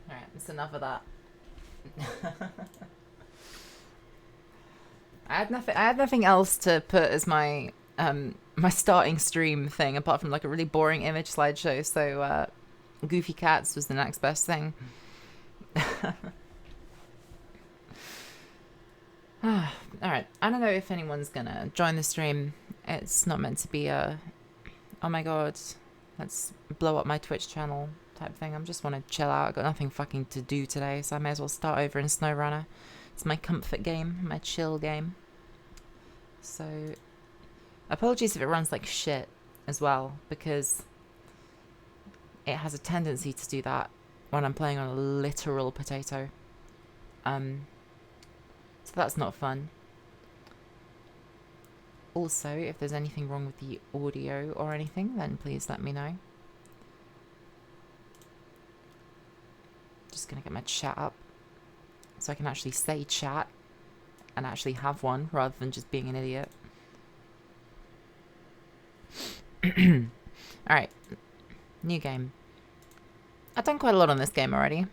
Alright, that's enough of that. I had nothing else to put as my my starting stream thing apart from like a really boring image slideshow, so Goofy Cats was the next best thing. Alright, I don't know if anyone's gonna join the stream. It's not meant to be a oh my god, let's blow up my Twitch channel type thing. I just want to chill out. I've got nothing fucking to do today, so I may as well start over in SnowRunner. It's my comfort game, my chill game. So, apologies if it runs like shit as well, because it has a tendency to do that when I'm playing on a literal potato. So that's not fun. Also, if there's anything wrong with the audio or anything, then please let me know. Just gonna get my chat up so I can actually say chat and actually have one rather than just being an idiot. Alright, new game. I've done quite a lot on this game already.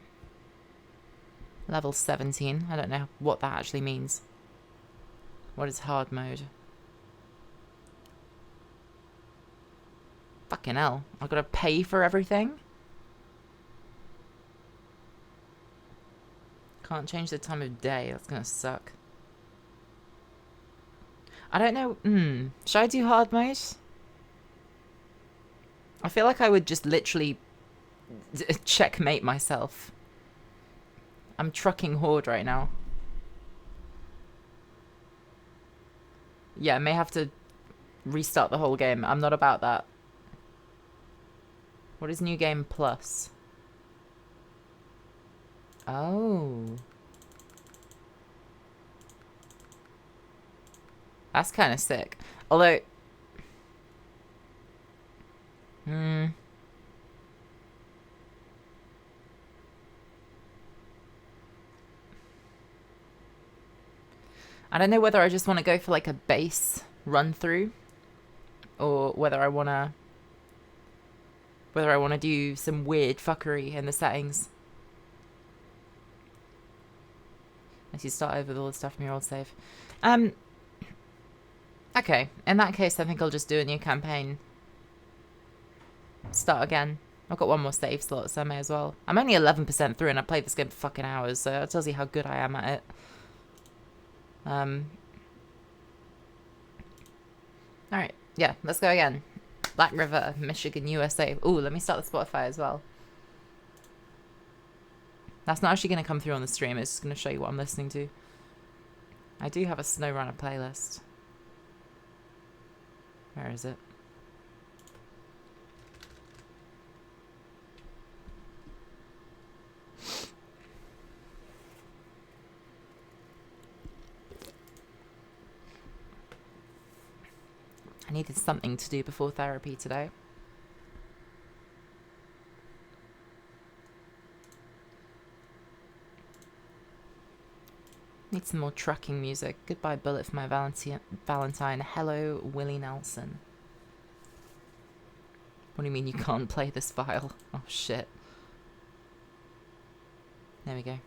Level 17. I don't know what that actually means. What is hard mode? Fucking hell. I've got to pay for everything? Can't change the time of day. That's gonna suck. I don't know. Should I do hard mode? I feel like I would just literally checkmate myself. I'm trucking Horde right now. Yeah, I may have to restart the whole game. I'm not about that. What is New Game Plus? Oh. That's kind of sick. Although... I don't know whether I just want to go for like a base run through or whether I want to do some weird fuckery in the settings. As you start over with all the stuff from your old save. Okay, in that case I think I'll just do a new campaign. Start again. I've got one more save slot, so I may as well. I'm only 11% through and I played this game for fucking hours, so that tells you how good I am at it. Alright, yeah, let's go again. Black River, Michigan, USA. Ooh, let me start the Spotify as well. That's not actually going to come through on the stream, it's just going to show you what I'm listening to. I do have a SnowRunner playlist. Where is it? I needed something to do before therapy today. Need some more trucking music. Goodbye Bullet for my Valentine. Hello Willie Nelson. What do you mean you can't play this file? Oh shit. There we go.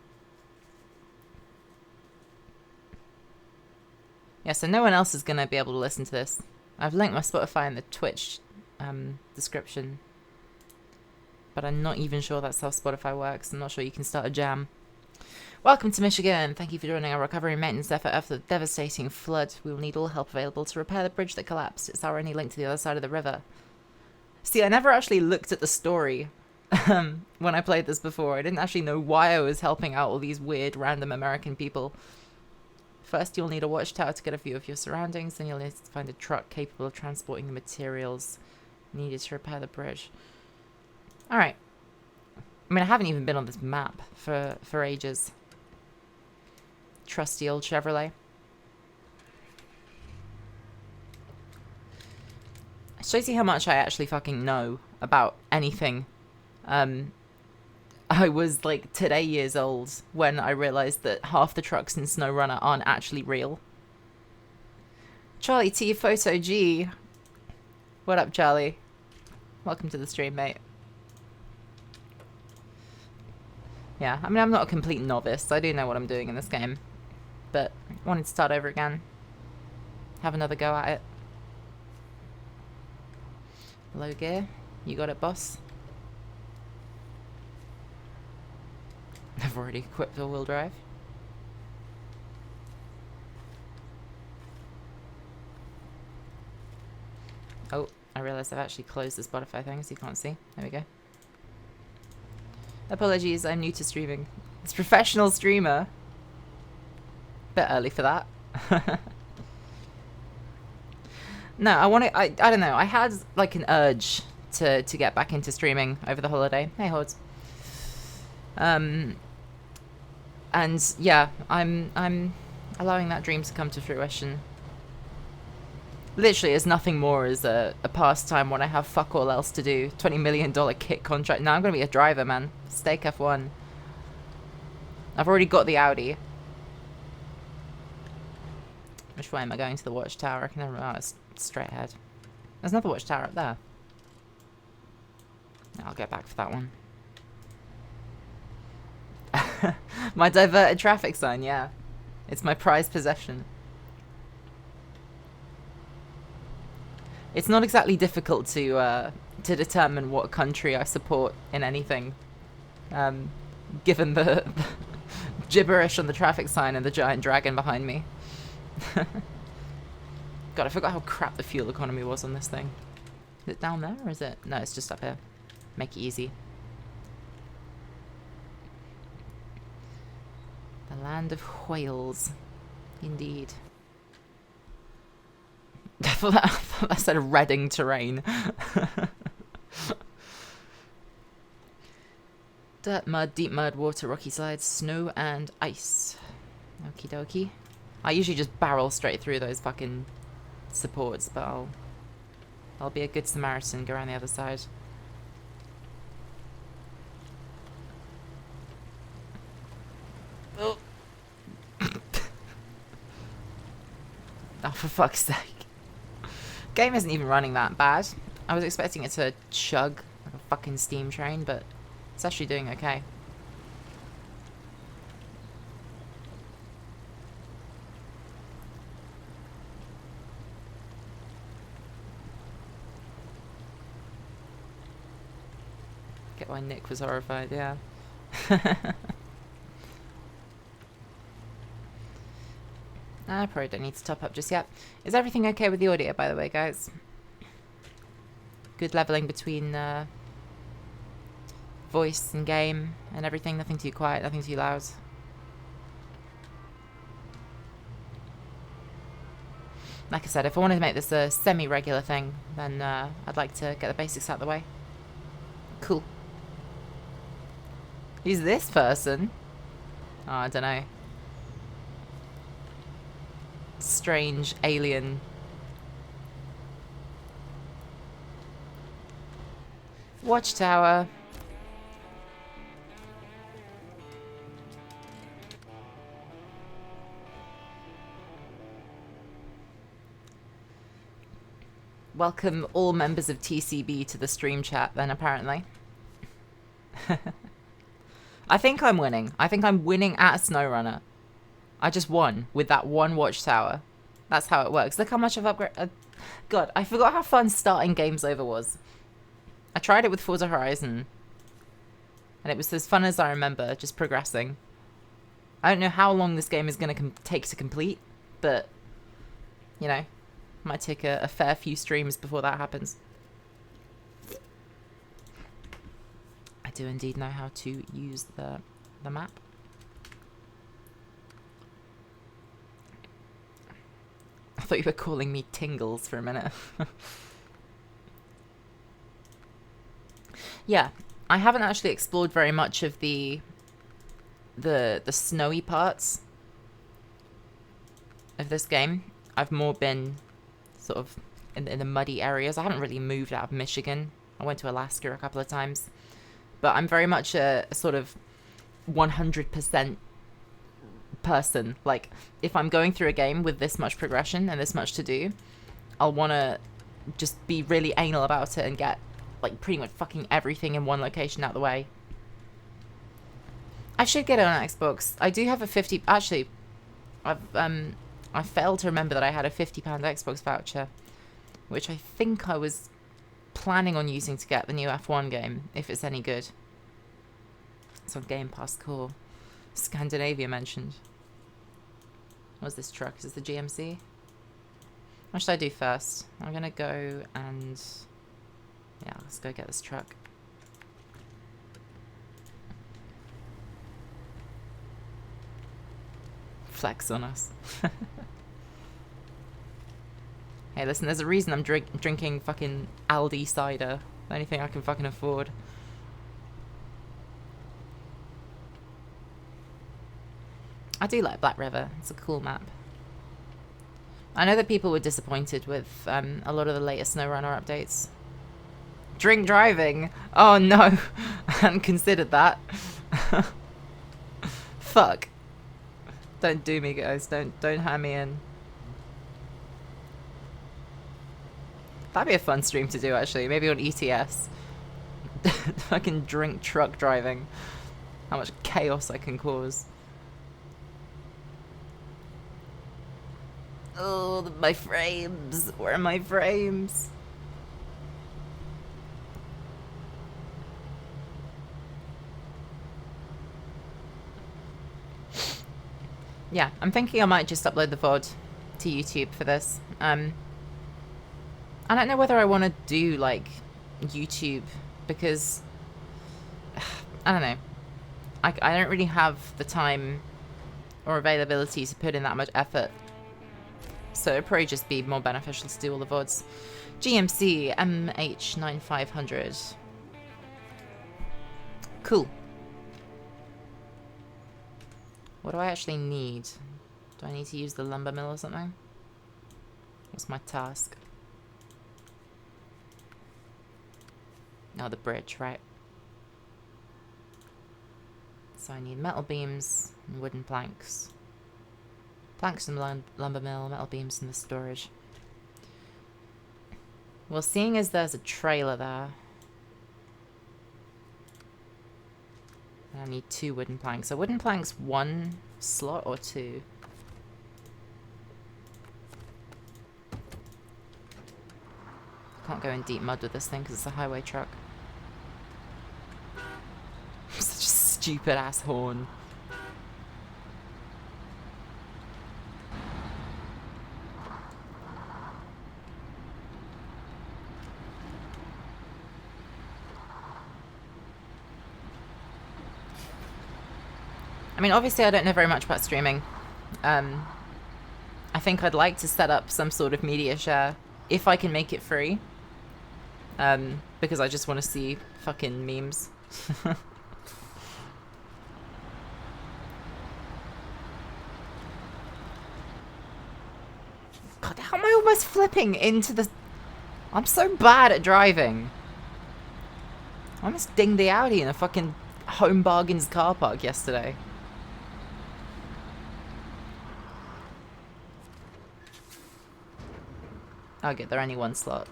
Yeah, so no one else is going to be able to listen to this. I've linked my Spotify in the Twitch description. But I'm not even sure that's how Spotify works. I'm not sure you can start a jam. Welcome to Michigan. Thank you for joining our recovery and maintenance effort after the devastating flood. We will need all help available to repair the bridge that collapsed. It's our only link to the other side of the river. See, I never actually looked at the story when I played this before. I didn't actually know why I was helping out all these weird random American people. First, you'll need a watchtower to get a view of your surroundings. Then you'll need to find a truck capable of transporting the materials needed to repair the bridge. Alright. I mean, I haven't even been on this map for ages. Trusty old Chevrolet. It shows you how much I actually fucking know about anything. I was like today years old when I realized that half the trucks in SnowRunner aren't actually real. Charlie T Photo G. What up, Charlie? Welcome to the stream, mate. Yeah, I mean, I'm not a complete novice. I do know what I'm doing in this game. But I wanted to start over again. Have another go at it. Low gear. You got it, boss. I've already equipped all-wheel drive. Oh, I realised I've actually closed the Spotify thing, so you can't see. There we go. Apologies, I'm new to streaming. It's professional streamer. Bit early for that. No, I don't know. I had like an urge to get back into streaming over the holiday. Hey, Hordes. And yeah, I'm allowing that dream to come to fruition. Literally, it's nothing more as a pastime when I have fuck all else to do. $20 million kit contract. Now I'm gonna be a driver, man. Steak F1. I've already got the Audi. Which way am I going to the watchtower? I can never remember. It's straight ahead. There's another watchtower up there. I'll get back for that one. My diverted traffic sign, yeah. It's my prized possession. It's not exactly difficult to determine what country I support in anything, given the gibberish on the traffic sign and the giant dragon behind me. God, I forgot how crap the fuel economy was on this thing. Is it down there or is it? No, it's just up here. Make it easy. The land of whales. Indeed. I thought that said Reading terrain. Dirt, mud, deep mud, water, rocky sides, snow, and ice. Okie dokie. I usually just barrel straight through those fucking supports, but I'll be a good Samaritan, go around the other side. Oh. Oh, for fuck's sake. Game isn't even running that bad. I was expecting it to chug like a fucking steam train, but it's actually doing okay. Get why Nick was horrified, yeah. I probably don't need to top up just yet. Is everything okay with the audio, by the way, guys? Good leveling between voice and game and everything. Nothing too quiet, nothing too loud. Like I said, if I wanted to make this a semi-regular thing, then I'd like to get the basics out of the way. Cool. Who's this person? Oh, I don't know. Strange alien. Watchtower. Welcome all members of TCB to the stream chat then, apparently. I think I'm winning. I think I'm winning at SnowRunner. I just won with that one watchtower. That's how it works. Look how much I've upgraded. God, I forgot how fun starting games over was. I tried it with Forza Horizon. And it was as fun as I remember, just progressing. I don't know how long this game is going to take to complete, but, you know, might take a fair few streams before that happens. I do indeed know how to use the map. I thought you were calling me Tingles for a minute. Yeah, I haven't actually explored very much of the snowy parts of this game. I've more been sort of in the muddy areas. I haven't really moved out of Michigan. I went to Alaska a couple of times. But I'm very much a sort of 100% person. Like, if I'm going through a game with this much progression and this much to do, I'll want to just be really anal about it and get, like, pretty much fucking everything in one location out of the way. I should get it on Xbox. I do have a 50... Actually, I failed to remember that I had a £50 Xbox voucher, which I think I was planning on using to get the new F1 game, if it's any good. It's on Game Pass. Cool. Scandinavia mentioned. What's this truck? Is this the GMC? What should I do first? I'm gonna go and... yeah, let's go get this truck. Flex on us. Hey, listen, there's a reason I'm drinking fucking Aldi cider. The only thing I can fucking afford. I do like Black River. It's a cool map. I know that people were disappointed with a lot of the latest SnowRunner updates. Drink driving? Oh no, I hadn't considered that. Fuck. Don't do me, guys. Don't hand me in. That'd be a fun stream to do, actually. Maybe on ETS. Fucking drink truck driving. How much chaos I can cause. Oh, my frames. Where are my frames? Yeah, I'm thinking I might just upload the VOD to YouTube for this. I don't know whether I want to do, like, YouTube, because... I don't know. I don't really have the time or availability to put in that much effort. So it'd probably just be more beneficial to do all the VODs. GMC MH9500. Cool. What do I actually need? Do I need to use the lumber mill or something? What's my task? Oh, the bridge, right. So I need metal beams and wooden planks. Planks in the lumber mill, metal beams in the storage. Well, seeing as there's a trailer there, I need 2 wooden planks. Are wooden planks 1 slot or 2? Can't go in deep mud with this thing because it's a highway truck. Such a stupid ass horn. I mean, obviously I don't know very much about streaming. I think I'd like to set up some sort of media share, if I can make it free. Because I just want to see fucking memes. God, how am I almost flipping into the... I'm so bad at driving. I almost dinged the Audi in a fucking Home Bargains car park yesterday. Oh good, there are only 1 slot.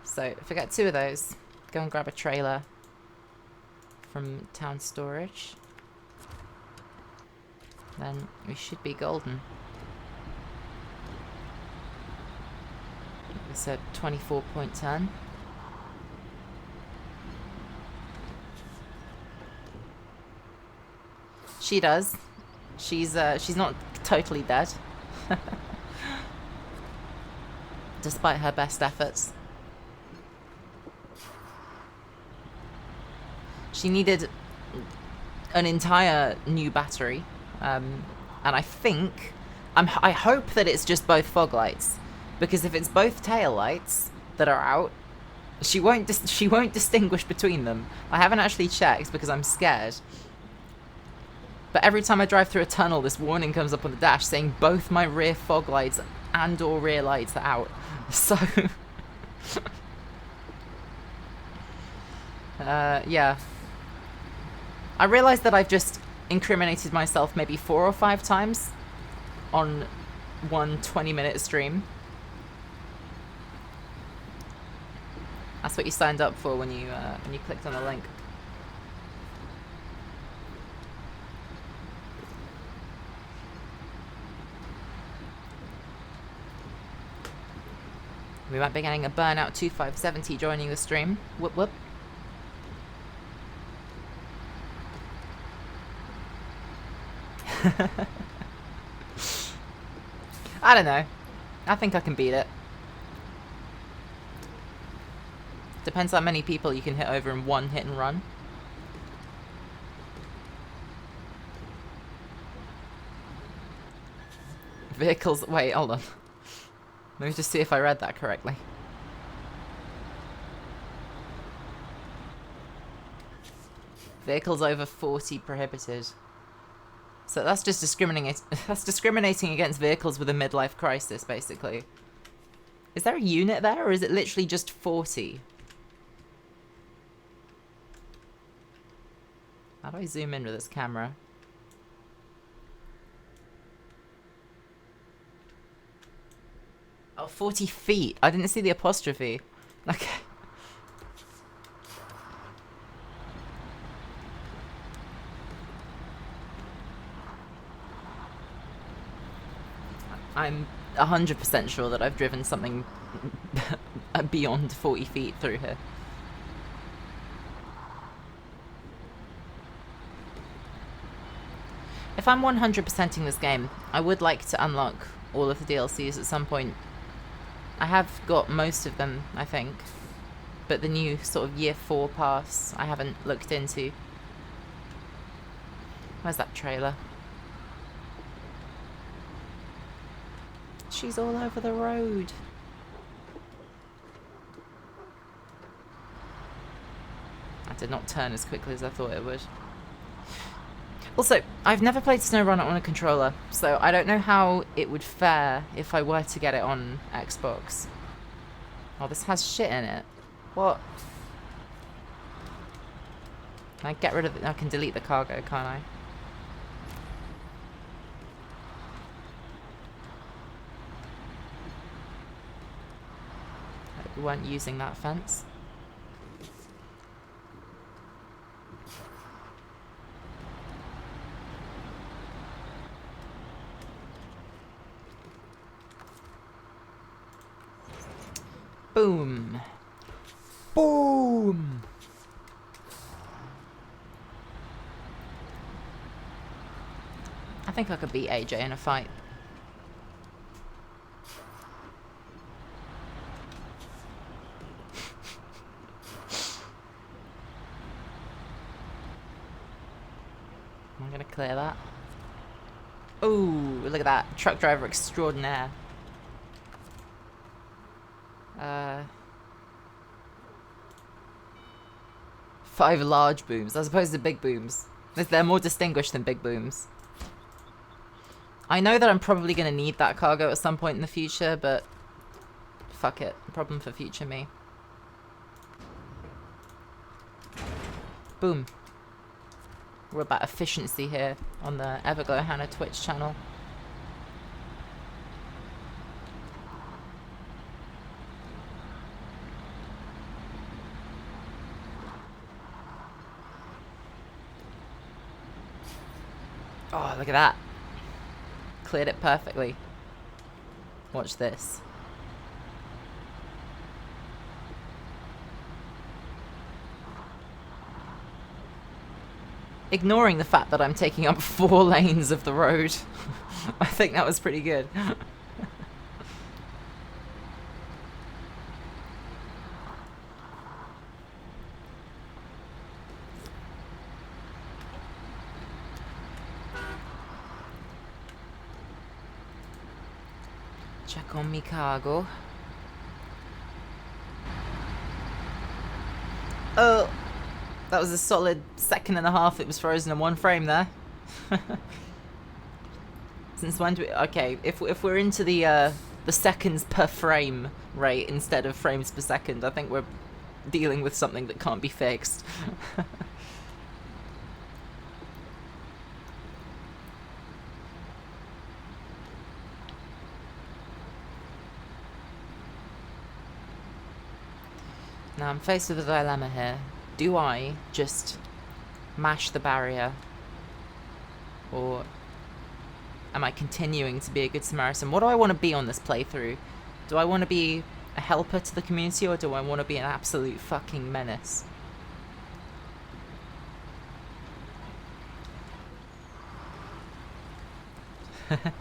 So if I get 2 of those, go and grab a trailer from town storage. Then we should be golden. It's a 24.10. She does. She's not totally dead. Despite her best efforts. She needed an entire new battery. And I think... I hope that it's just both fog lights. Because if it's both tail lights that are out, she won't distinguish between them. I haven't actually checked because I'm scared. But every time I drive through a tunnel, this warning comes up on the dash saying both my rear fog lights and or rear lights are out. So... yeah. I realised that I've just incriminated myself maybe 4 or 5 times on one 20-minute stream. That's what you signed up for when you clicked on the link. We might be getting a Burnout 2570 joining the stream. Whoop whoop. I don't know. I think I can beat it. Depends how many people you can hit over in one hit and run. Vehicles... Wait, hold on. Let me just see if I read that correctly. Vehicles over 40 prohibited. So that's just discriminating against vehicles with a midlife crisis, basically. Is there a unit there, or is it literally just 40? How do I zoom in with this camera? Oh, 40 feet. I didn't see the apostrophe. Okay. I'm 100% sure that I've driven something beyond 40 feet through here. If I'm 100%ing this game, I would like to unlock all of the DLCs at some point. I have got most of them, I think, but the new sort of year 4 pass I haven't looked into. Where's that trailer? She's all over the road. That did not turn as quickly as I thought it would. Also, I've never played SnowRunner on a controller, so I don't know how it would fare if I were to get it on Xbox. Oh, this has shit in it. What? Can I get rid of it? I can delete the cargo, can't I? We weren't using that fence. Boom. Boom. I think I could beat AJ in a fight. I'm gonna clear that. Ooh, look at that. Truck driver extraordinaire. 5 large booms, as opposed to big booms. They're more distinguished than big booms. I know that I'm probably going to need that cargo at some point in the future, but fuck it. Problem for future me. Boom. We're about efficiency here on the everglowhannah Twitch channel. Oh, look at that. Cleared it perfectly. Watch this. Ignoring the fact that I'm taking up 4 lanes of the road. I think that was pretty good. Check on me cargo. Oh, that was a solid 1.5 it was frozen in 1 frame there. Since when do we... Okay, if we're into the seconds per frame rate instead of frames per second, I think we're dealing with something that can't be fixed. Now I'm faced with a dilemma here. Do I just mash the barrier? Or am I continuing to be a good Samaritan? What do I want to be on this playthrough? Do I want to be a helper to the community, or do I want to be an absolute fucking menace? I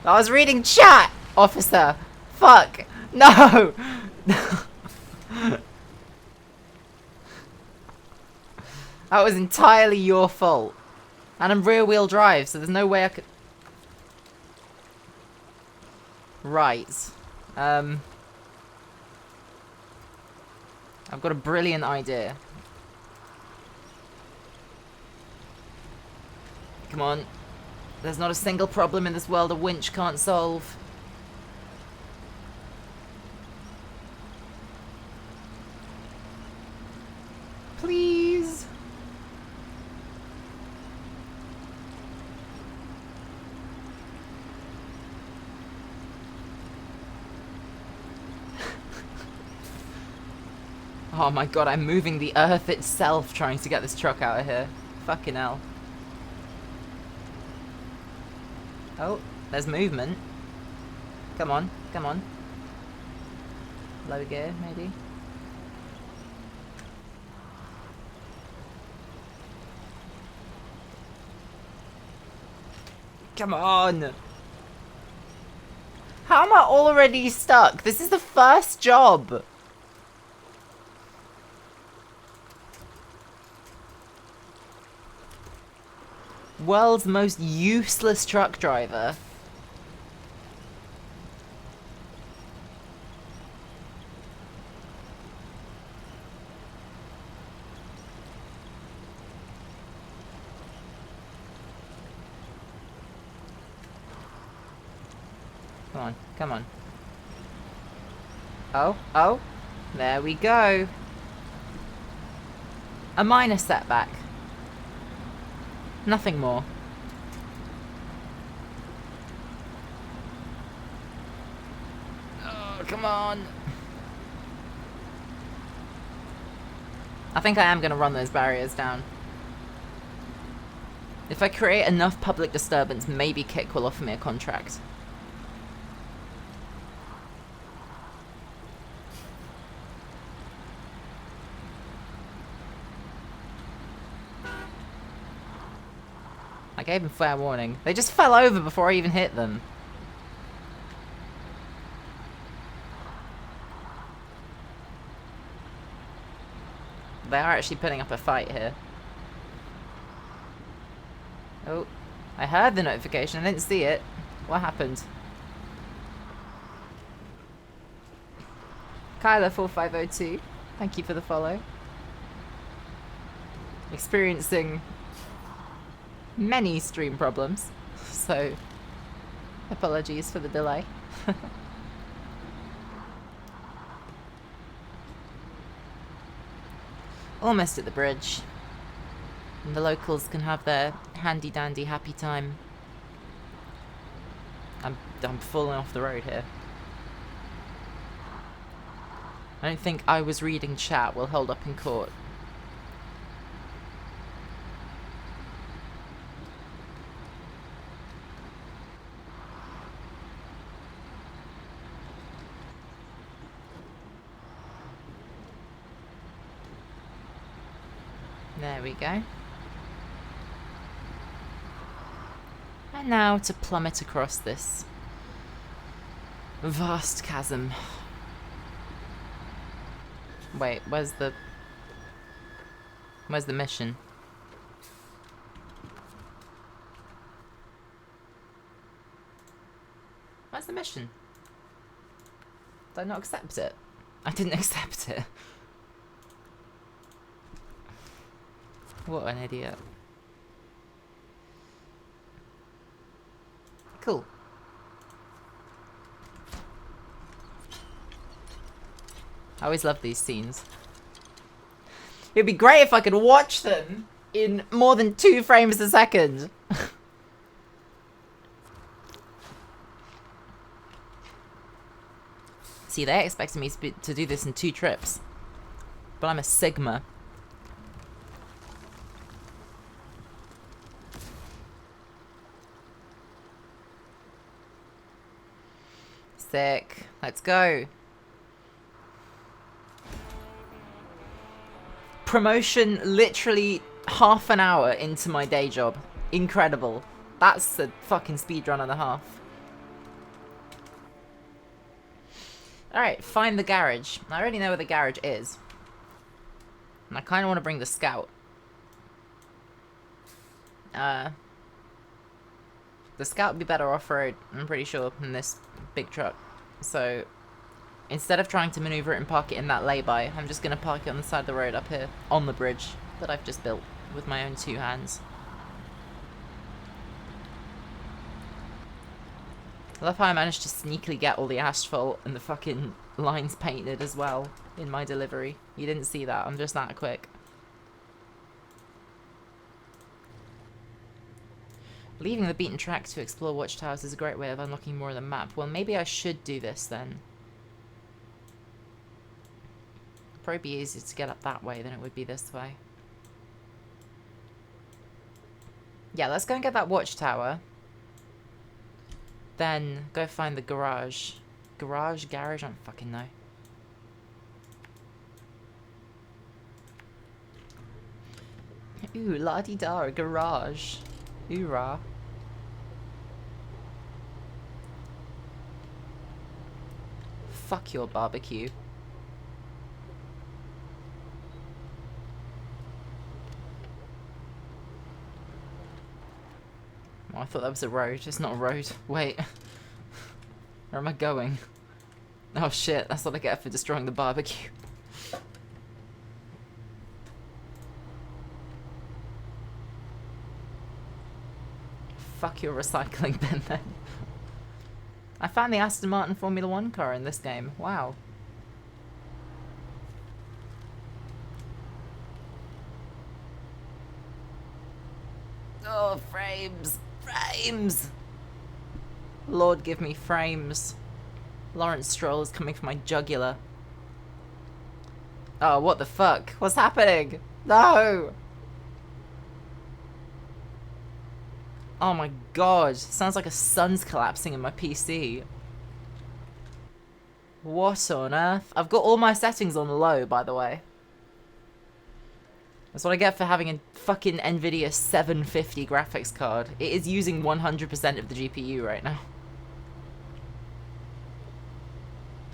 was reading chat, officer. Fuck. No. That was entirely your fault. And I'm rear wheel drive, so there's no way I could... Right. I've got a brilliant idea. Come on. There's not a single problem in this world a winch can't solve. Please. Oh my god, I'm moving the earth itself trying to get this truck out of here. Fucking hell. Oh, there's movement. Come on, come on. Low gear, maybe. Come on! How am I already stuck? This is the first job! World's most useless truck driver. Come on, come on. Oh, oh, there we go. A minor setback. Nothing more. Oh, come on. I think I am going to run those barriers down. If I create enough public disturbance, maybe Kik will offer me a contract. I gave them fair warning. They just fell over before I even hit them. They are actually putting up a fight here. Oh, I heard the notification. I didn't see it. What happened? Kyla4502, thank you for the follow. Experiencing many stream problems, so apologies for the delay. Almost at the bridge. And the locals can have their handy dandy happy time. I'm falling off the road here. I don't think I was reading chat will hold up in court. There we go. And now to plummet across this vast chasm. Wait, where's the mission? Where's the mission? Did I not accept it? I didn't accept it. What an idiot. Cool. I always love these scenes. It'd be great if I could watch them in more than 2 frames a second. See, they expected me to do this in 2 trips. But I'm a Sigma. Sick. Let's go. Promotion literally half an hour into my day job. Incredible. That's a fucking speedrun and a half. Alright, find the garage. I already know where the garage is. And I kind of want to bring the scout. The scout would be better off-road, I'm pretty sure, than this big truck. So, instead of trying to maneuver it and park it in that lay-by, I'm just going to park it on the side of the road up here, on the bridge that I've just built with my own 2 hands. I love how I managed to sneakily get all the asphalt and the fucking lines painted as well in my delivery. You didn't see that, I'm just that quick. Leaving the beaten track to explore watchtowers is a great way of unlocking more of the map. Well, maybe I should do this then. It'd probably be easier to get up that way than it would be this way. Yeah, let's go and get that watchtower. Then go find the garage. Garage? I don't fucking know. Ooh, la-di-da, a garage. Hoorah. Fuck your barbecue. Oh, I thought that was a road. It's not a road. Wait. Where am I going? Oh shit, that's what I get for destroying the barbecue. Fuck your recycling bin then. I found the Aston Martin Formula 1 car in this game. Wow. Oh, frames. Frames! Lord, give me frames. Lawrence Stroll is coming for my jugular. Oh, what the fuck? What's happening? No! Oh my god, sounds like a sun's collapsing in my PC. What on earth? I've got all my settings on low, by the way. That's what I get for having a fucking NVIDIA 750 graphics card. It is using 100% of the GPU right now.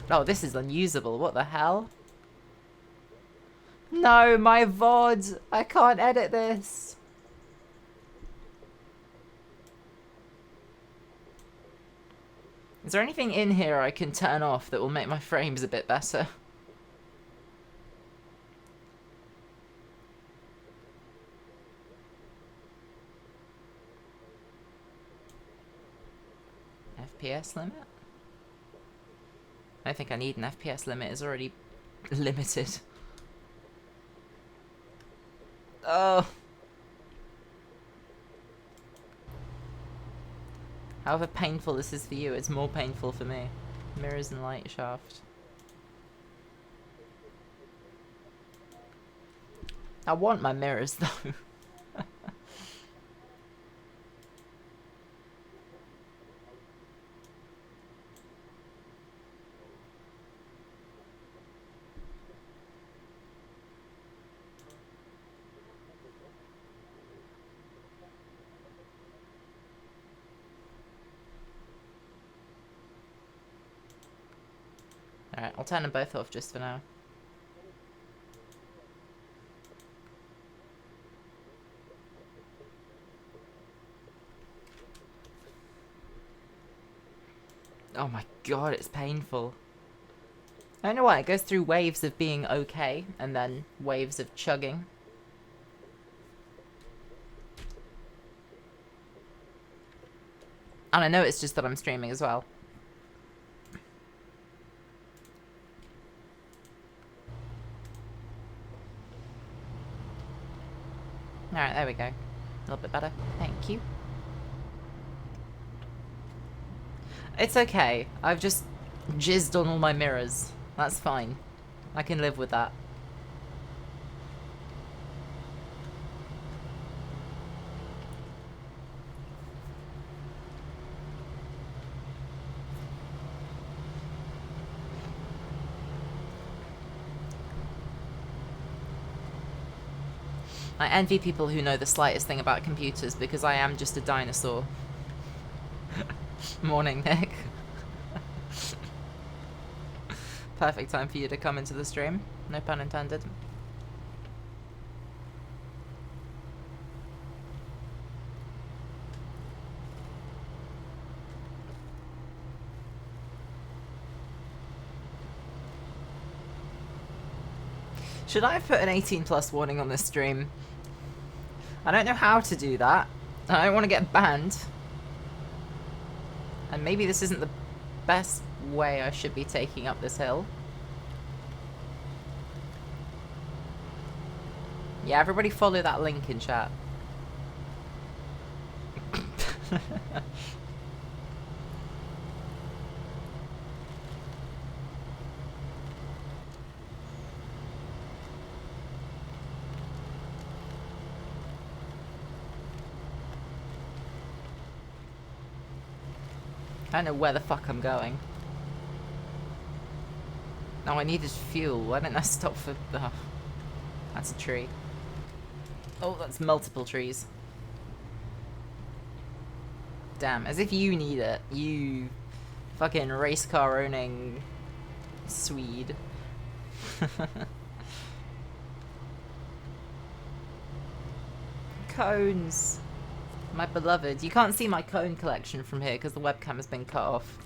Oh, this is unusable. What the hell? No, my VOD! I can't edit this! Is there anything in here I can turn off that will make my frames a bit better? FPS limit? I don't think I need an FPS limit, it's already limited. Oh! However painful this is for you, it's more painful for me. Mirrors and light shaft. I want my mirrors though. Alright, I'll turn them both off just for now. Oh my god, it's painful. I don't know why, it goes through waves of being okay, and then waves of chugging. And I know it's just that I'm streaming as well. Alright, there we go. A little bit better. Thank you. It's okay. I've just jizzed on all my mirrors. That's fine. I can live with that. I envy people who know the slightest thing about computers because I am just a dinosaur. Morning, Nick. Perfect time for you to come into the stream. No pun intended. Should I have put an 18 plus warning on this stream? I don't know how to do that. I don't want to get banned. And maybe this isn't the best way I should be taking up this hill. Yeah, everybody follow that link in chat. I don't know where the fuck I'm going. No, I needed fuel. Why didn't I stop for... Oh, that's a tree. Oh, that's multiple trees. Damn, as if you need it. You fucking race car owning Swede. Cones. My beloved. You can't see my cone collection from here because the webcam has been cut off.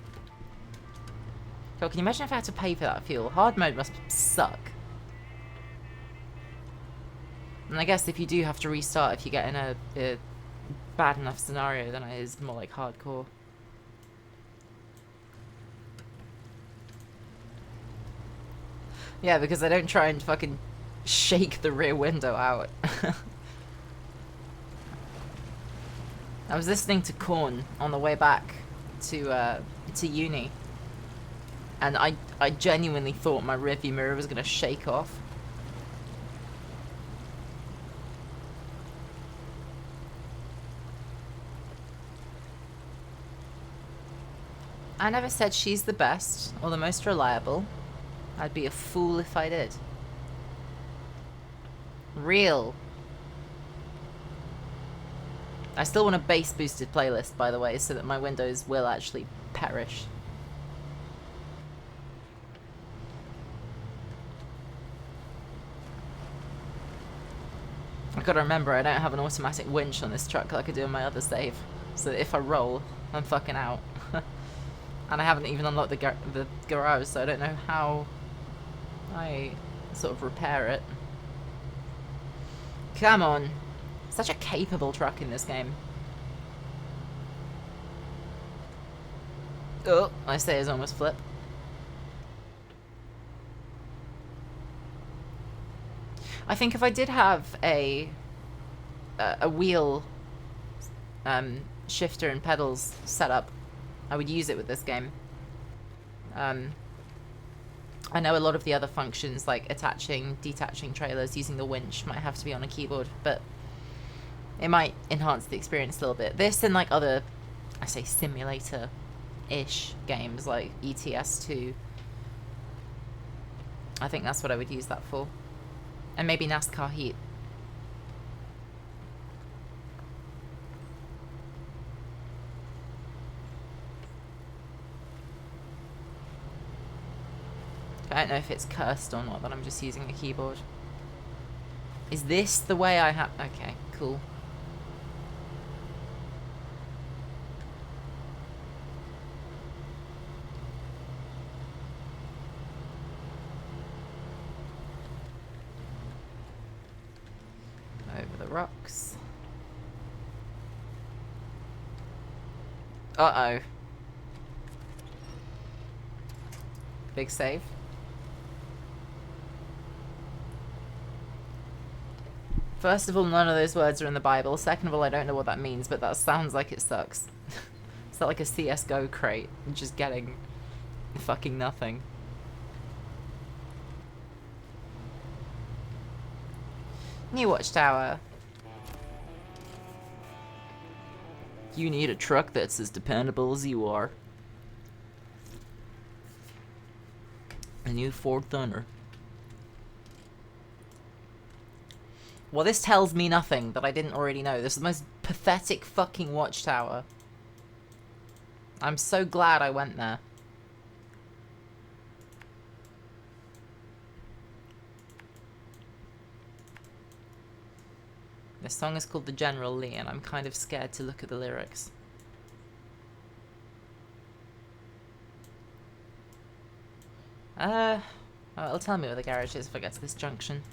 God, can you imagine if I had to pay for that fuel? Hard mode must suck. And I guess if you do have to restart if you get in a bad enough scenario, then it is more like hardcore. Yeah, because I don't try and fucking shake the rear window out. I was listening to Korn on the way back to uni, and I genuinely thought my rearview mirror was gonna shake off. I never said she's the best or the most reliable. I'd be a fool if I did. Real. I still want a bass boosted playlist, by the way, so that my windows will actually perish. I've got to remember I don't have an automatic winch on this truck like I do on my other save, so that if I roll, I'm fucking out. And I haven't even unlocked the garage, so I don't know how I sort of repair it. Come on. Such a capable truck in this game. Oh, I say it's almost flip. I think if I did have a wheel shifter and pedals set up, I would use it with this game. I know a lot of the other functions, like attaching, detaching trailers, using the winch, might have to be on a keyboard, but it might enhance the experience a little bit. This and like other, I say simulator-ish games like ETS2. I think that's what I would use that for. And maybe NASCAR Heat. I don't know if it's cursed or not that I'm just using a keyboard. Is this the way I have... Okay, cool. Over the rocks. Uh-oh. Big save. First of all, none of those words are in the Bible. Second of all, I don't know what that means, but that sounds like it sucks. Is that like a CSGO crate? Just getting fucking nothing. New watchtower. You need a truck that's as dependable as you are. A new Ford Thunder. Well, this tells me nothing that I didn't already know. This is the most pathetic fucking watchtower. I'm so glad I went there. This song is called The General Lee, and I'm kind of scared to look at the lyrics. Oh, it'll tell me where the garage is if I get to this junction.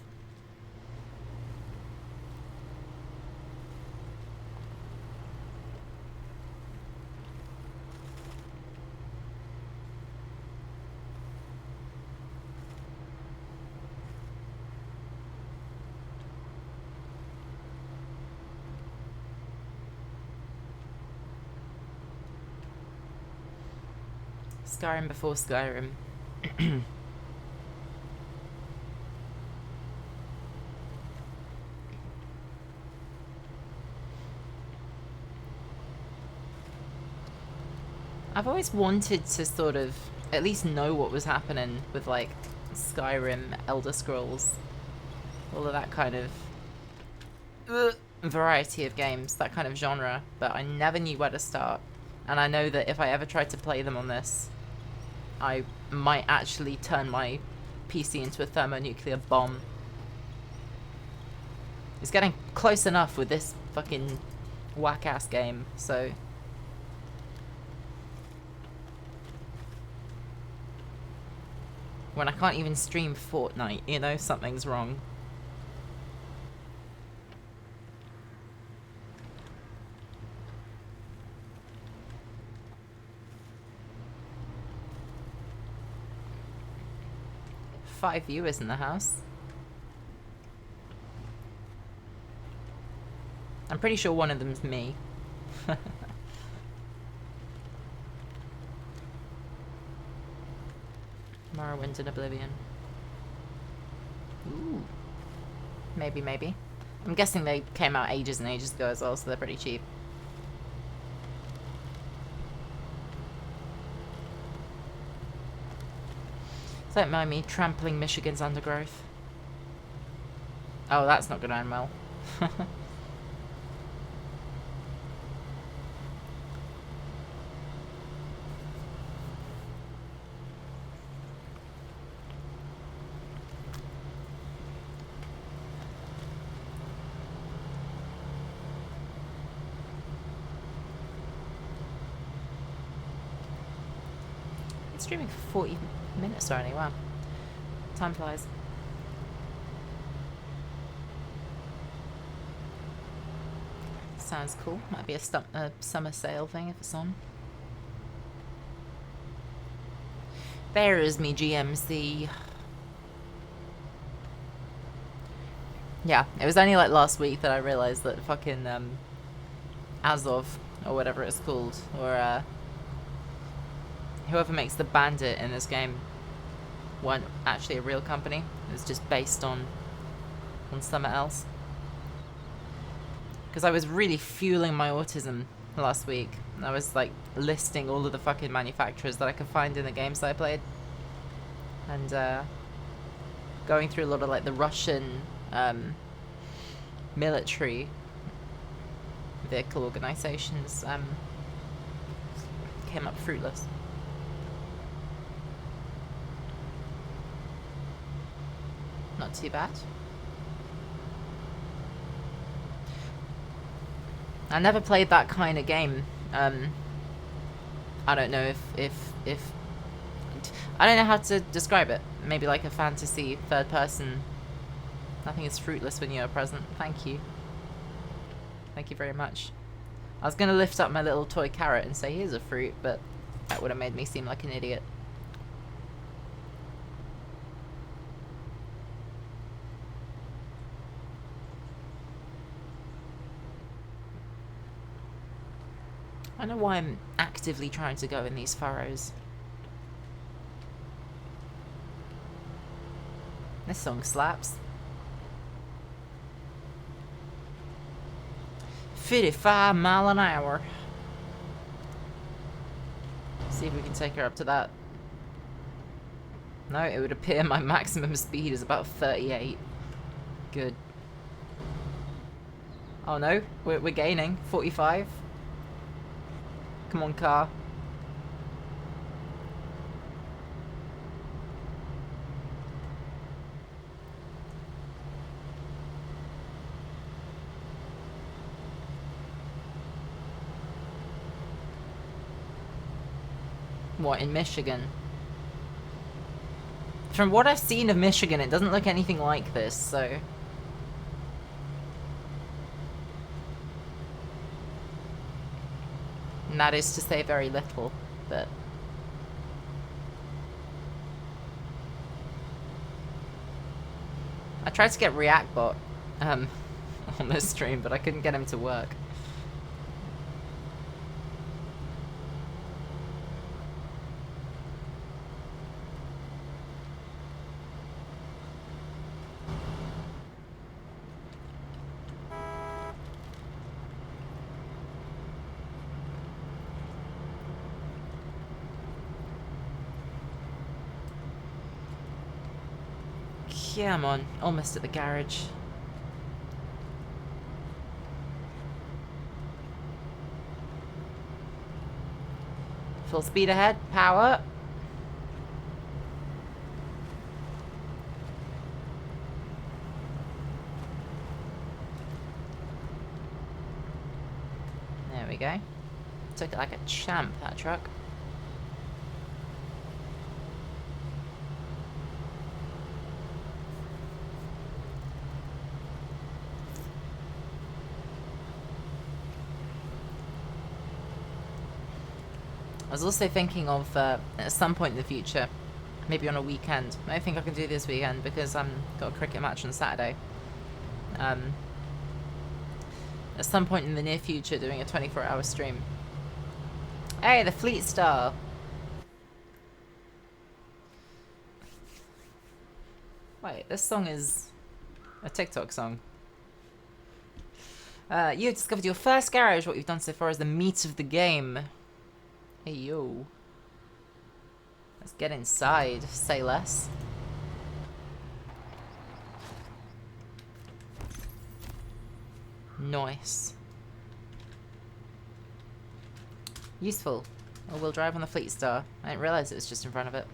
Skyrim before Skyrim. I've always wanted to sort of at least know what was happening with like Skyrim, Elder Scrolls, all of that kind of variety of games, that kind of genre, but I never knew where to start. And I know that if I ever tried to play them on this, I might actually turn my PC into a thermonuclear bomb. It's getting close enough with this fucking whack-ass game, so... When I can't even stream Fortnite, you know, something's wrong. Five viewers in the house. I'm pretty sure one of them's me. Morrowind and Oblivion. Ooh. Maybe, maybe. I'm guessing they came out ages and ages ago as well, so they're pretty cheap. Don't mind me trampling Michigan's undergrowth. Oh, that's not gonna end well. It's streaming for 40 minutes already, wow. Time flies. Sounds cool. Might be a summer sale thing if it's on. There is me GMC. Yeah, it was only like last week that I realised that fucking Azov, or whatever it's called, or whoever makes the bandit in this game weren't actually a real company. It was just based on something else. Because I was really fueling my autism last week. I was like listing all of the fucking manufacturers that I could find in the games that I played. And going through a lot of like the Russian military vehicle organizations came up fruitless. Not too bad. I never played that kind of game. I don't know if I don't know how to describe it. Maybe like a fantasy third person. Nothing is fruitless when you are present. Thank you. Thank you very much. I was gonna lift up my little toy carrot and say here's a fruit, but that would have made me seem like an idiot. I don't know why I'm actively trying to go in these furrows. This song slaps. 55 mile an hour. See if we can take her up to that. No, it would appear my maximum speed is about 38. Good. Oh no, we're gaining. 45. Come on, car. What, in Michigan? From what I've seen of Michigan, it doesn't look anything like this, so... And that is to say very little, but... I tried to get ReactBot on this stream, but I couldn't get him to work. Yeah, I'm on. Almost at the garage. Full speed ahead. Power. There we go. Took it like a champ, that truck. I was also thinking of, at some point in the future, maybe on a weekend. I don't think I can do this weekend because I've got a cricket match on Saturday. At some point in the near future, doing a 24-hour stream. Hey, the Fleet Star! Wait, this song is a TikTok song. You have discovered your first garage. What you've done so far is the meat of the game. Hey, yo. Let's get inside. Say less. Nice. Useful. All-wheel drive on the Fleet Star. I didn't realise it was just in front of it.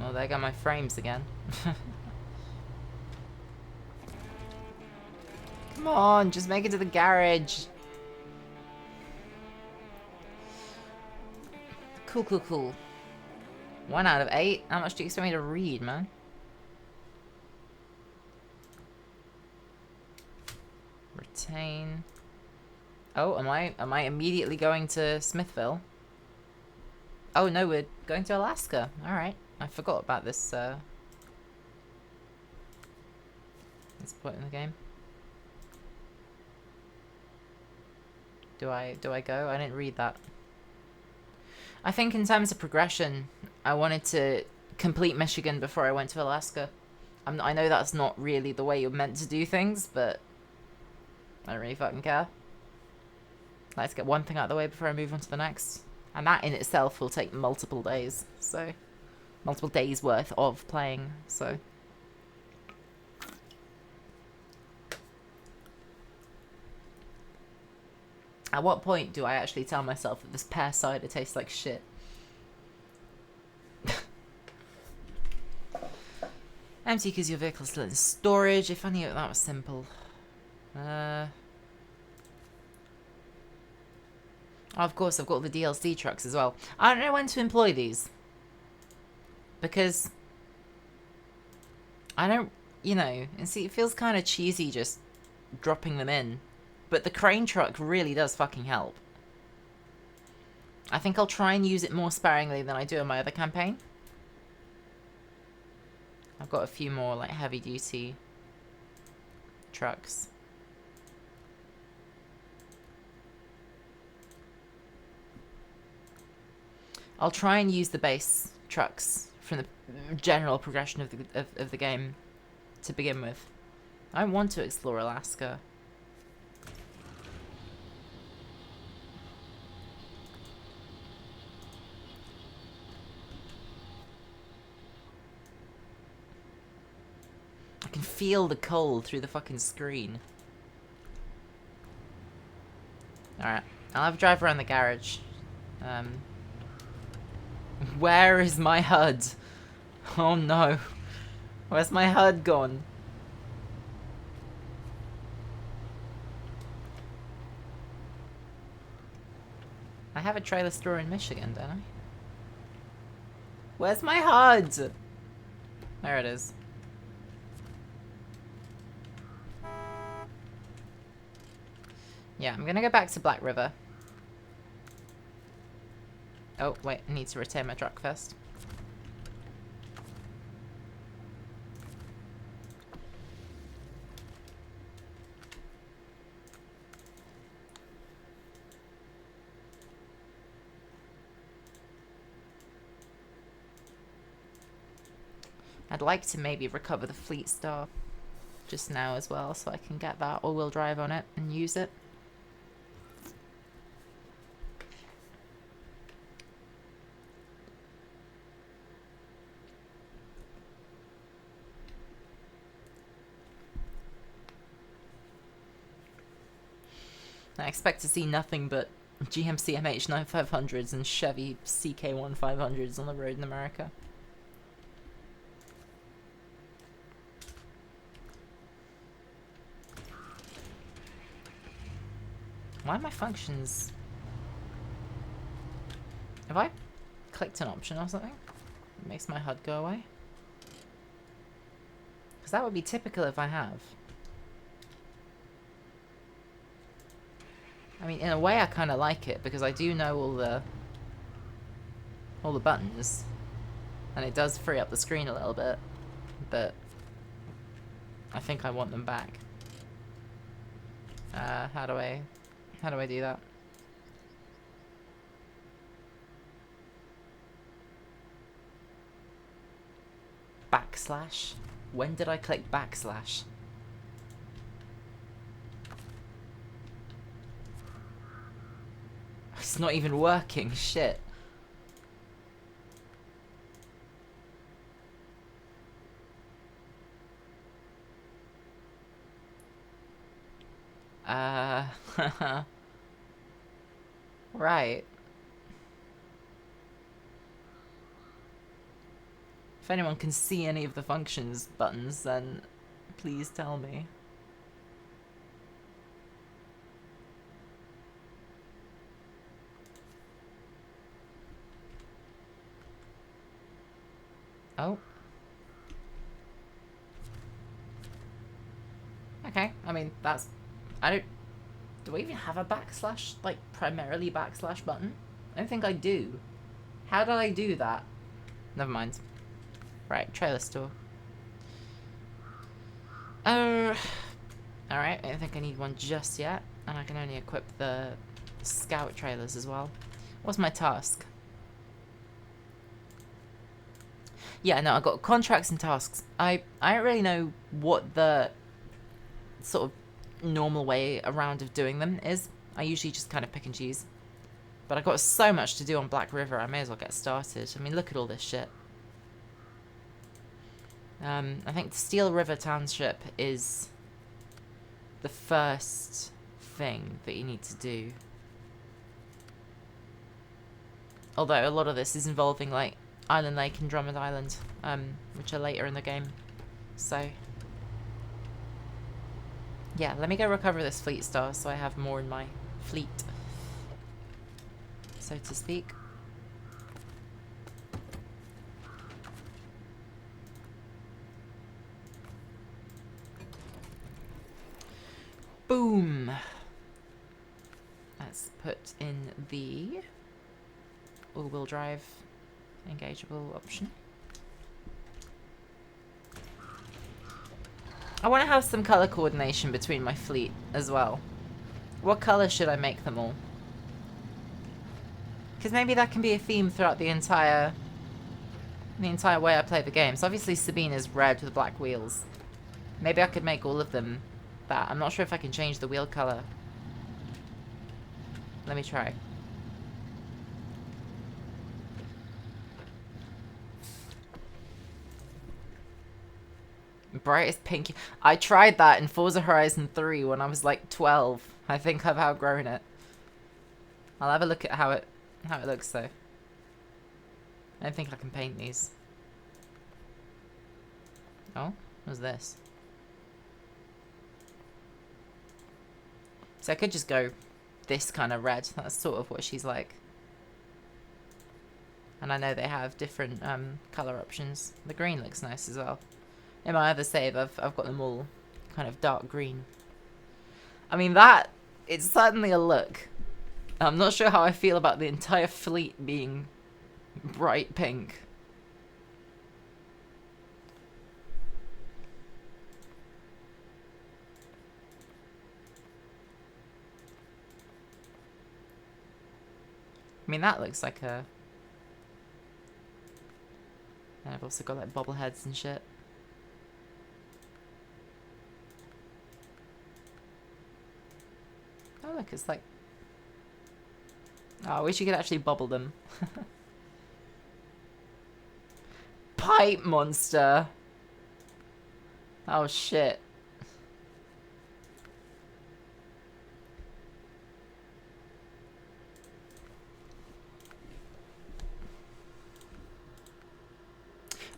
Well, there go my frames again. Come on, just make it to the garage. Cool, cool, cool. 1 out of 8. How much do you expect me to read, man? Retain. Oh, am I immediately going to Smithville? Oh no, we're going to Alaska. All right, I forgot about this. This point in the game. Do I go? I didn't read that. I think in terms of progression, I wanted to complete Michigan before I went to Alaska. I know that's not really the way you're meant to do things, but I don't really fucking care. Let's get one thing out of the way before I move on to the next. And that in itself will take multiple days, so... multiple days worth of playing, so... At what point do I actually tell myself that this pear cider tastes like shit? Empty because your vehicle's still in storage. If I knew that was simple. Oh, of course, I've got all the DLC trucks as well. I don't know when to employ these. Because... I don't... You know... And see, it feels kind of cheesy just dropping them in. But the crane truck really does fucking help. I think I'll try and use it more sparingly than I do in my other campaign. I've got a few more, like, heavy-duty trucks. I'll try and use the base trucks from the general progression of the game to begin with. I want to explore Alaska. I can feel the cold through the fucking screen. Alright, I'll have a drive around the garage. Where is my HUD? Oh no. Where's my HUD gone? I have a trailer store in Michigan, don't I? Where's my HUD? There it is. Yeah, I'm gonna go back to Black River. Oh, wait, I need to return my truck first. I'd like to maybe recover the Fleet Star just now as well, so I can get that all-wheel drive on it and use it. I expect to see nothing but GMC MH9500s and Chevy CK1500s on the road in America. Why are my functions... Have I clicked an option or something? It makes my HUD go away? Because that would be typical if I have. I mean, in a way I kind of like it, because I do know all the buttons. And it does free up the screen a little bit. But I think I want them back. How do I do that? Backslash? When did I click backslash? It's not even working, shit. Right. If anyone can see any of the functions buttons, then please tell me. Oh. Okay, I mean, that's... Do I even have a backslash, like, primarily backslash button? I don't think I do. How did I do that? Never mind. Right, trailer store. Alright, I don't think I need one just yet. And I can only equip the scout trailers as well. What's my task? Yeah, no, I've got contracts and tasks. I don't really know what the sort of normal way around of doing them is. I usually just kind of pick and choose. But I've got so much to do on Black River, I may as well get started. I mean, look at all this shit. I think Steel River Township is the first thing that you need to do. Although a lot of this is involving, like, Island Lake and Drummond Island, which are later in the game. So, yeah, let me go recover this Fleet Star so I have more in my fleet, so to speak. Boom! Let's put in the all-wheel drive engageable option. I want to have some color coordination between my fleet as well. What color should I make them all? Because maybe that can be a theme throughout the entire way I play the game. So obviously Sabina's red with black wheels. Maybe I could make all of them that. I'm not sure if I can change the wheel color. Let me try. Brightest pink. I tried that in Forza Horizon 3 when I was like 12. I think I've outgrown it. I'll have a look at how it looks though. I don't think I can paint these. Oh, what's this? So I could just go this kind of red. That's sort of what she's like. And I know they have different colour options. The green looks nice as well. In my other save, I've got them all kind of dark green. I mean, it's certainly a look. I'm not sure how I feel about the entire fleet being bright pink. I mean, that looks like a... And I've also got like bobbleheads and shit. Oh look, it's like... Oh, I wish you could actually bubble them. Pipe monster! Oh shit.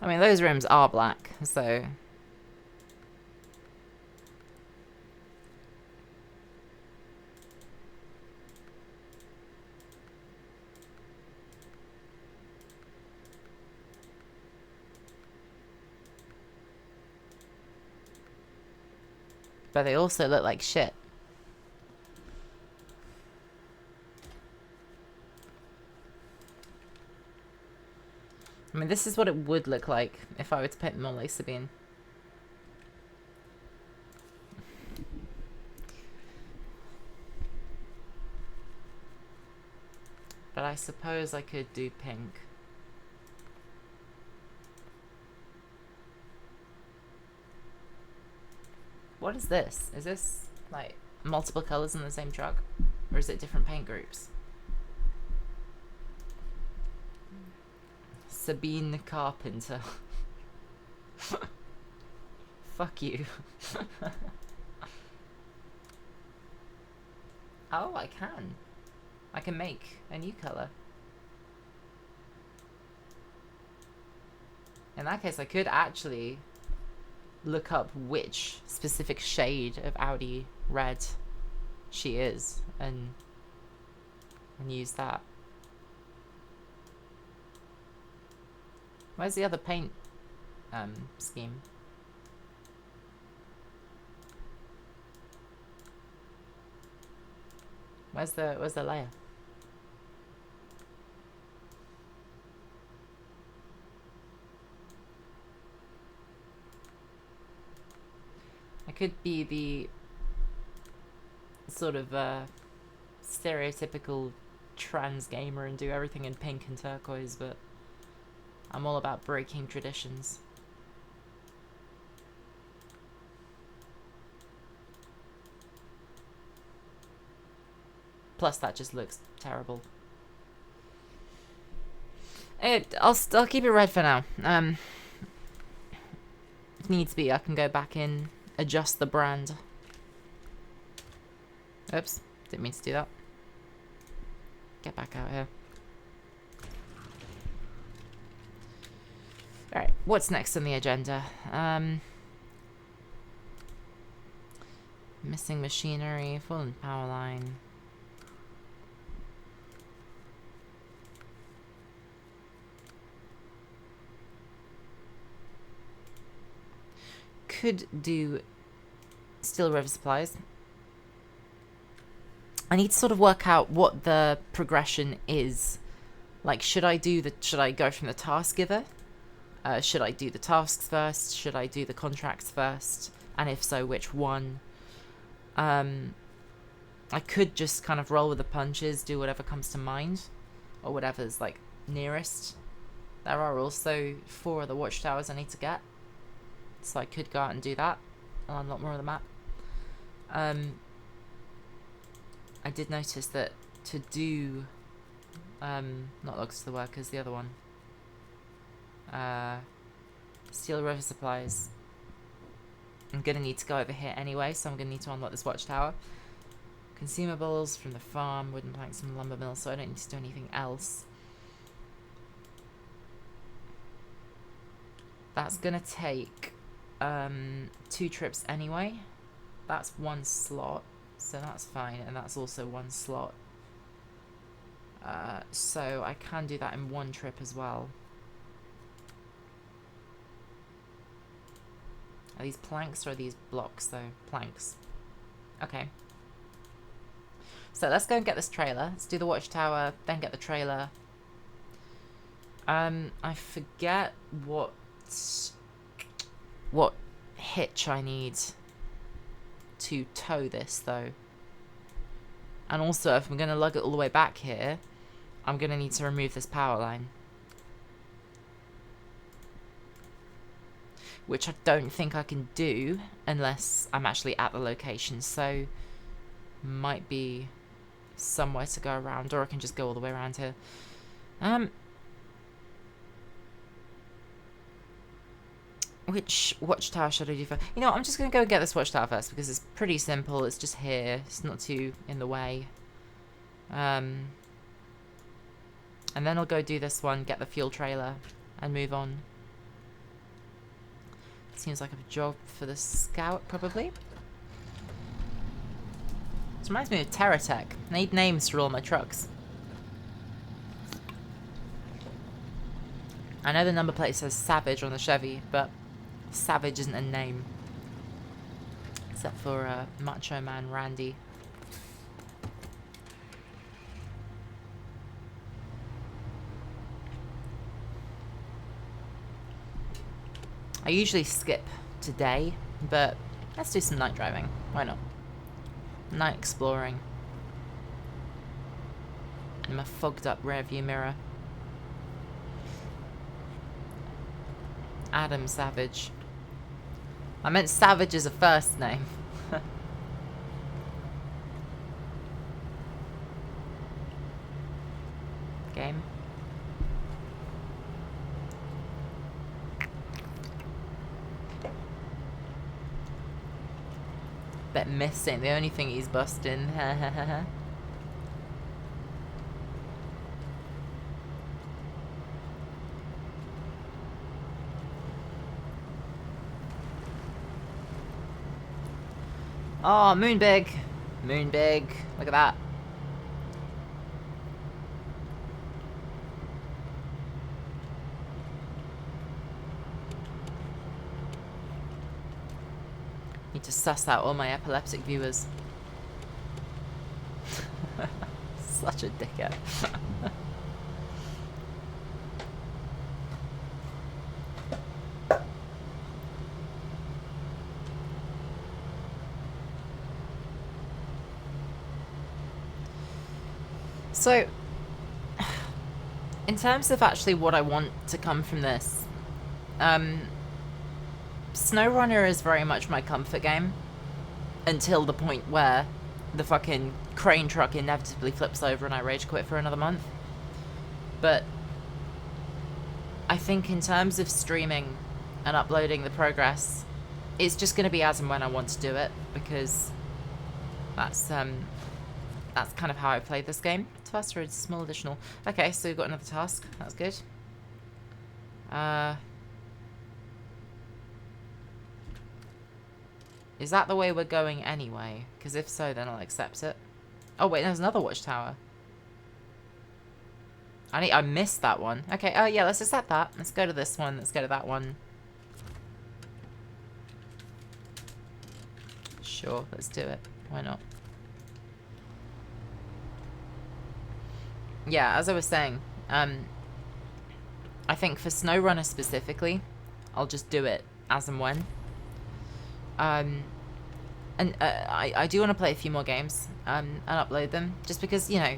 I mean, those rims are black, so... But they also look like shit. I mean, this is what it would look like if I were to paint them on laser beam. But I suppose I could do pink. What is this? Is this, like, multiple colours in the same truck? Or is it different paint groups? Sabine Carpenter. Fuck you. Oh, I can. I can make a new colour. In that case, I could actually look up which specific shade of Audi red she is and use that. Where's the other paint scheme? Where's the layer? I could be the sort of stereotypical trans gamer and do everything in pink and turquoise, but I'm all about breaking traditions. Plus, that just looks terrible. I'll keep it red for now. If needs be, I can go back in, adjust the brand. Oops, didn't mean to do that. Get back out here. Alright, what's next on the agenda? Missing machinery, fallen power line. Could do steel river supplies. I need to sort of work out what the progression is. Like, should I go from the task giver? Should I do the tasks first? Should I do the contracts first? And if so, which one? I could just kind of roll with the punches, do whatever comes to mind, or whatever's like nearest. There are also 4 other watchtowers I need to get, so I could go out and do that. I'll unlock more of the map. I did notice that to do not logs to the workers, the other one, steel river supplies, I'm going to need to go over here anyway, so I'm going to need to unlock this watchtower. Consumables from the farm, wooden planks from the lumber mill, so I don't need to do anything else. That's going to take 2 trips anyway. That's 1 slot, so that's fine, and that's also 1 slot. So I can do that in 1 trip as well. Are these planks or are these blocks though? Planks. Okay. So let's go and get this trailer. Let's do the watchtower, then get the trailer. I forget what hitch I need to tow this though. And also, if I'm going to lug it all the way back here, I'm going to need to remove this power line. Which I don't think I can do unless I'm actually at the location. So, might be somewhere to go around, or I can just go all the way around here. Which watchtower should I do first? You know, I'm just going to go and get this watchtower first because it's pretty simple. It's just here. It's not too in the way. And then I'll go do this one, get the fuel trailer, and move on. Seems like a job for the scout, probably. This reminds me of TerraTech. I need names for all my trucks. I know the number plate says Savage on the Chevy, but Savage isn't a name. Except for Macho Man Randy. I usually skip today, but let's do some night driving. Why not? Night exploring. In my fogged up rear view mirror. Adam Savage. I meant Savage as a first name. Game. Bet Mist ain't the only thing he's busting. Oh, Moonbig. Moonbig. Look at that. Need to suss out all my epileptic viewers. Such a dickhead. So, in terms of actually what I want to come from this, SnowRunner is very much my comfort game until the point where the fucking crane truck inevitably flips over and I rage quit for another month. But I think in terms of streaming and uploading the progress, it's just going to be as and when I want to do it, because that's kind of how I played this game. Task for a small additional. Okay, so we've got another task. That's good. Is that the way we're going anyway? Because if so, then I'll accept it. Oh wait, there's another watchtower. I missed that one. Okay, oh yeah, let's accept that. Let's go to this one. Let's go to that one. Sure, let's do it. Why not? Yeah, as I was saying, I think for SnowRunner specifically, I'll just do it as and when. And I do want to play a few more games and upload them, just because, you know,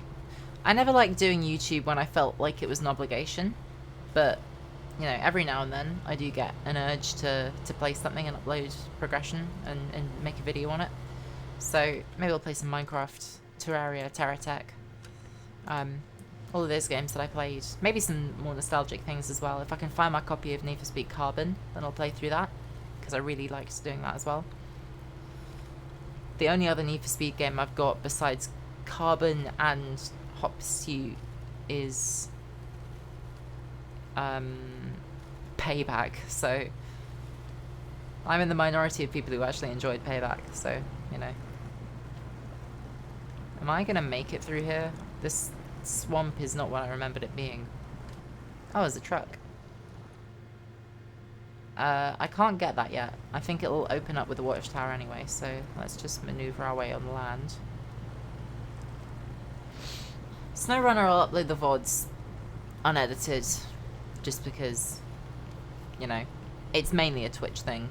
I never liked doing YouTube when I felt like it was an obligation, but, you know, every now and then I do get an urge to play something and upload progression and make a video on it. So maybe I'll play some Minecraft, Terraria, TerraTech, all of those games that I played. Maybe some more nostalgic things as well. If I can find my copy of Need for Speed Carbon, then I'll play through that. because I really liked doing that as well. The only other Need for Speed game I've got besides Carbon and Hot Pursuit is Payback, so I'm in the minority of people who actually enjoyed Payback, so, you know. Am I gonna make it through here? This swamp is not what I remembered it being. Oh, there's a truck. I can't get that yet. I think it'll open up with the watchtower anyway, so let's just maneuver our way on the land. SnowRunner will upload the VODs unedited, just because, you know, it's mainly a Twitch thing.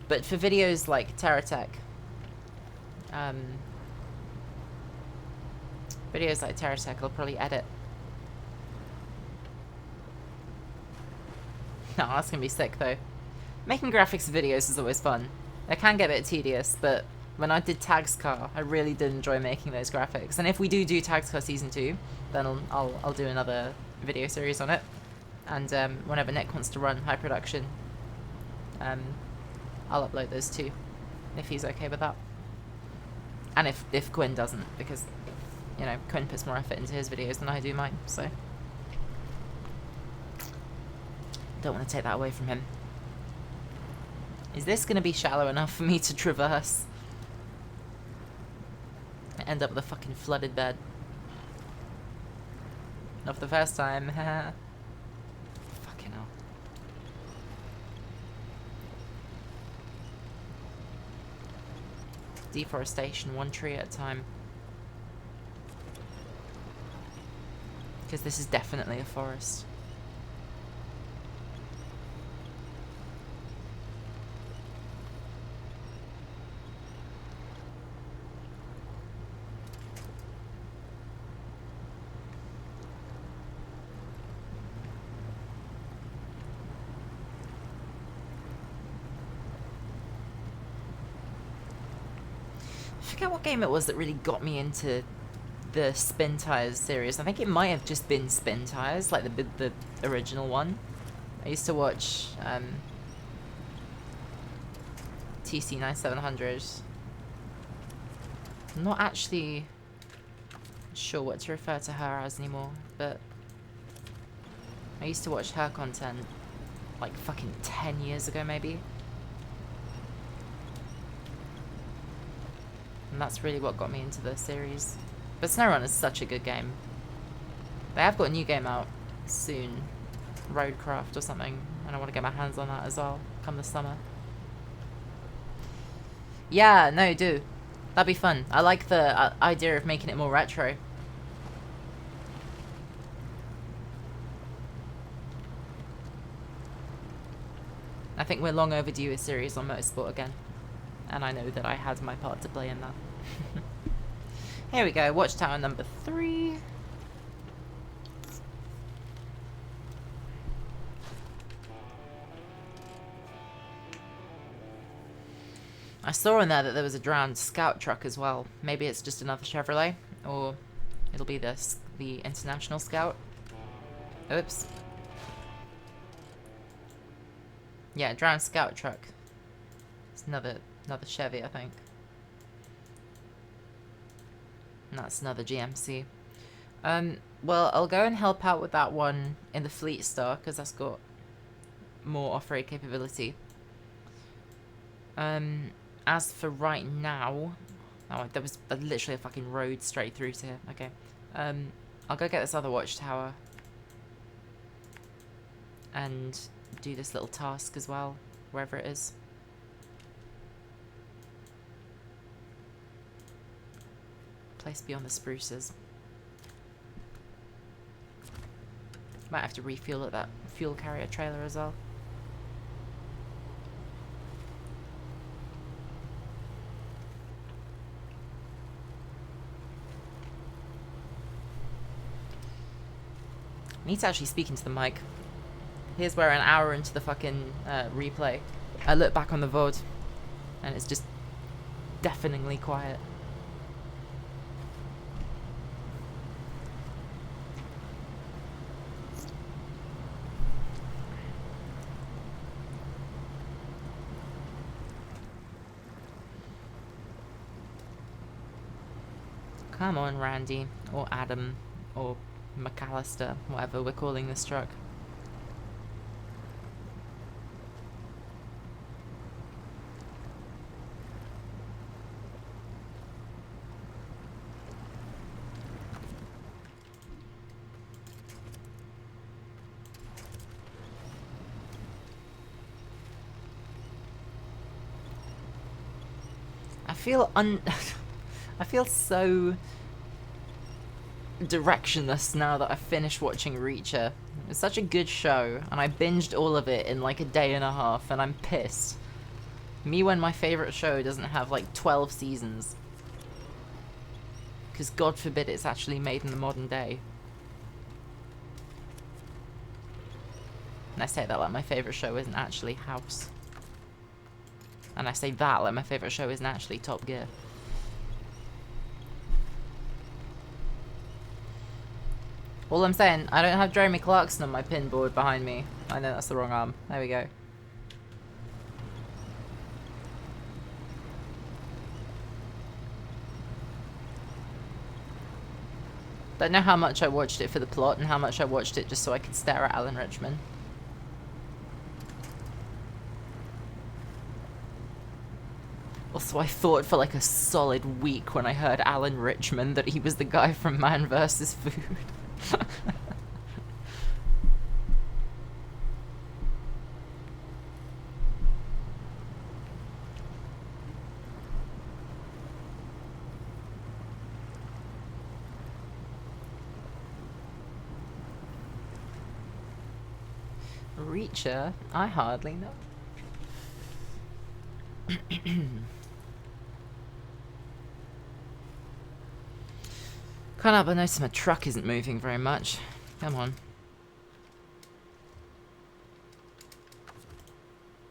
But for videos like TerraTech, I'll probably edit. No, that's gonna be sick though. Making graphics videos is always fun. It can get a bit tedious, but when I did Tags Car, I really did enjoy making those graphics. And if we do Tags Car Season 2, then I'll do another video series on it. And whenever Nick wants to run high production, I'll upload those too, if he's okay with that. And if Quinn doesn't, because, you know, Quinn puts more effort into his videos than I do mine, so don't want to take that away from him. Is this going to be shallow enough for me to traverse? I end up with a fucking flooded bed. Not for the first time. Fucking hell. Deforestation, one tree at a time. Because this is definitely a forest. I forget what game it was that really got me into the Spin Tires series. I think it might have just been Spin Tires, like the original one. I used to watch TC9700. I'm not actually sure what to refer to her as anymore, but I used to watch her content like fucking 10 years ago maybe. And that's really what got me into the series. But SnowRunner is such a good game. They have got a new game out soon. Roadcraft or something. And I want to get my hands on that as well, come this summer. Yeah, no, do. That'd be fun. I like the idea of making it more retro. I think we're long overdue a series on motorsport again. And I know that I had my part to play in that. Here we go, Watchtower number 3. I saw in there that there was a drowned scout truck as well. Maybe it's just another Chevrolet, or it'll be the International Scout. Oops. Yeah, drowned scout truck. It's another Chevy, I think. And that's another GMC. Well, I'll go and help out with that one in the Fleet Star, because that's got more off-road capability. As for right now... Oh, there was literally a fucking road straight through to here. Okay. I'll go get this other watchtower. And do this little task as well, wherever it is. Place beyond the spruces. Might have to refuel at that fuel carrier trailer as well. I need to actually speak into the mic. Here's where an hour into the fucking replay, I look back on the VOD and it's just deafeningly quiet. Come on, Randy, or Adam, or McAllister, whatever we're calling this truck. I feel so directionless now that I've finished watching Reacher. It's such a good show, and I binged all of it in like a day and a half, and I'm pissed. Me when my favorite show doesn't have like 12 seasons. Because God forbid it's actually made in the modern day. And I say that like my favorite show isn't actually House. And I say that like my favorite show isn't actually Top Gear. All I'm saying, I don't have Jeremy Clarkson on my pinboard behind me. I know that's the wrong arm. There we go. Don't know how much I watched it for the plot and how much I watched it just so I could stare at Alan Rickman. Also, I thought for like a solid week when I heard Alan Rickman that he was the guy from Man vs. Food. Reacher? I hardly know. Can't help but notice my truck isn't moving very much. Come on.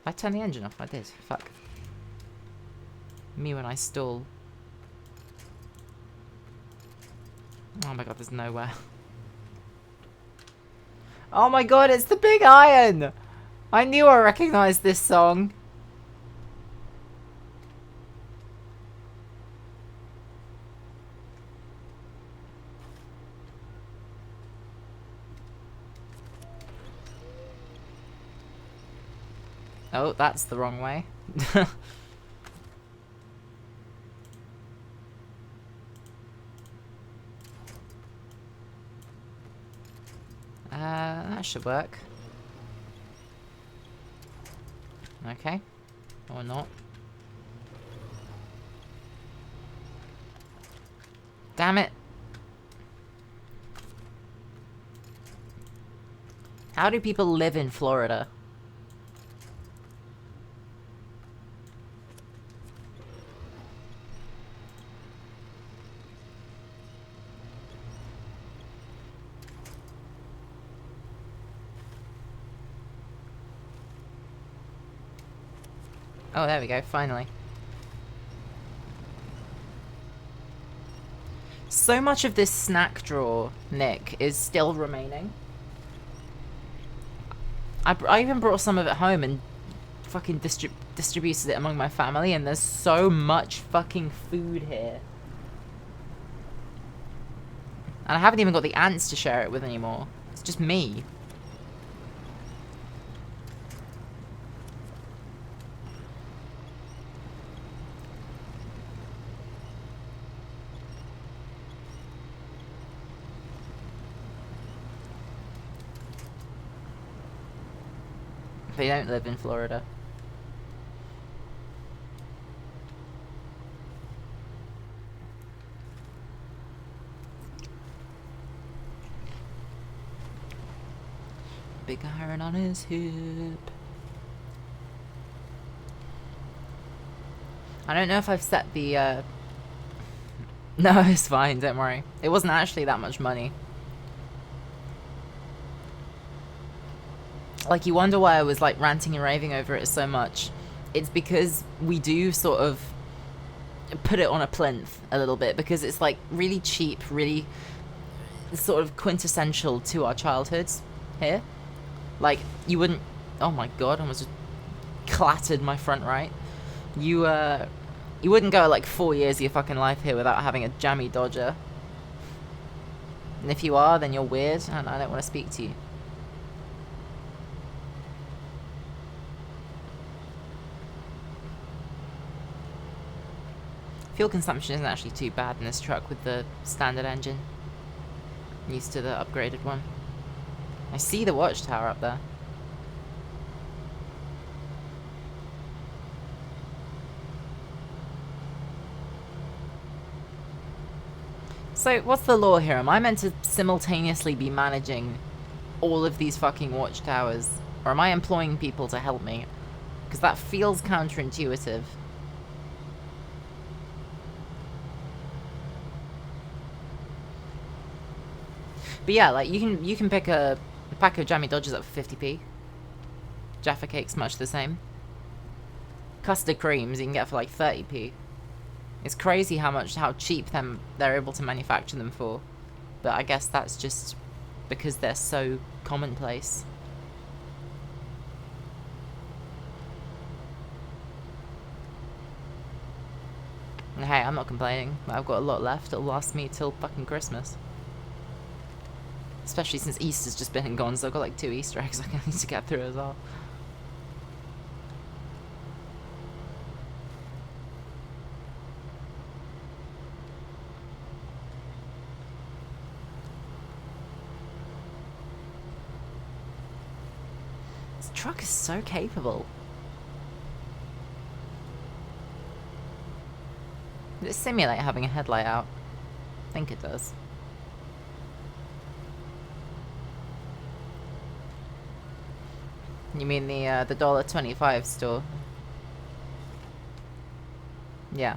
I turned the engine off. I did. Fuck. Me when I stall. Oh my god, there's nowhere. Oh my god, it's the Big Iron! I knew I recognized this song. Oh, that's the wrong way. That should work. Okay. Or not. Damn it. How do people live in Florida? Oh, there we go, finally. So much of this snack drawer, Nick, is still remaining. I even brought some of it home and fucking distributed it among my family, and there's so much fucking food here. And I haven't even got the ants to share it with anymore. It's just me. They don't live in Florida. Big iron on his hip. I don't know if I've set the No, it's fine, don't worry. It wasn't actually that much money. Like, you wonder why I was like ranting and raving over it so much. It's because we do sort of put it on a plinth a little bit, because it's like really cheap, really sort of quintessential to our childhoods here. Like, you wouldn't... Oh my god, I almost just clattered my front right. You You wouldn't go like 4 years of your fucking life here without having a jammy dodger. And if you are, then you're weird, and I don't want to speak to you. Fuel consumption isn't actually too bad in this truck with the standard engine. I'm used to the upgraded one. I see the watchtower up there. So, what's the law here? Am I meant to simultaneously be managing all of these fucking watchtowers? Or am I employing people to help me? Because that feels counterintuitive. But yeah, like, you can pick a pack of jammy dodgers up for 50p. Jaffa Cake's much the same. Custard creams you can get for like 30p. It's crazy how cheap they're able to manufacture them for. But I guess that's just because they're so commonplace. And hey, I'm not complaining. I've got a lot left. It'll last me till fucking Christmas. Especially since Easter's just been and gone, so I've got like 2 Easter eggs I need to get through as well. This truck is so capable. Does it simulate having a headlight out? I think it does. You mean the $1.25 store? Yeah.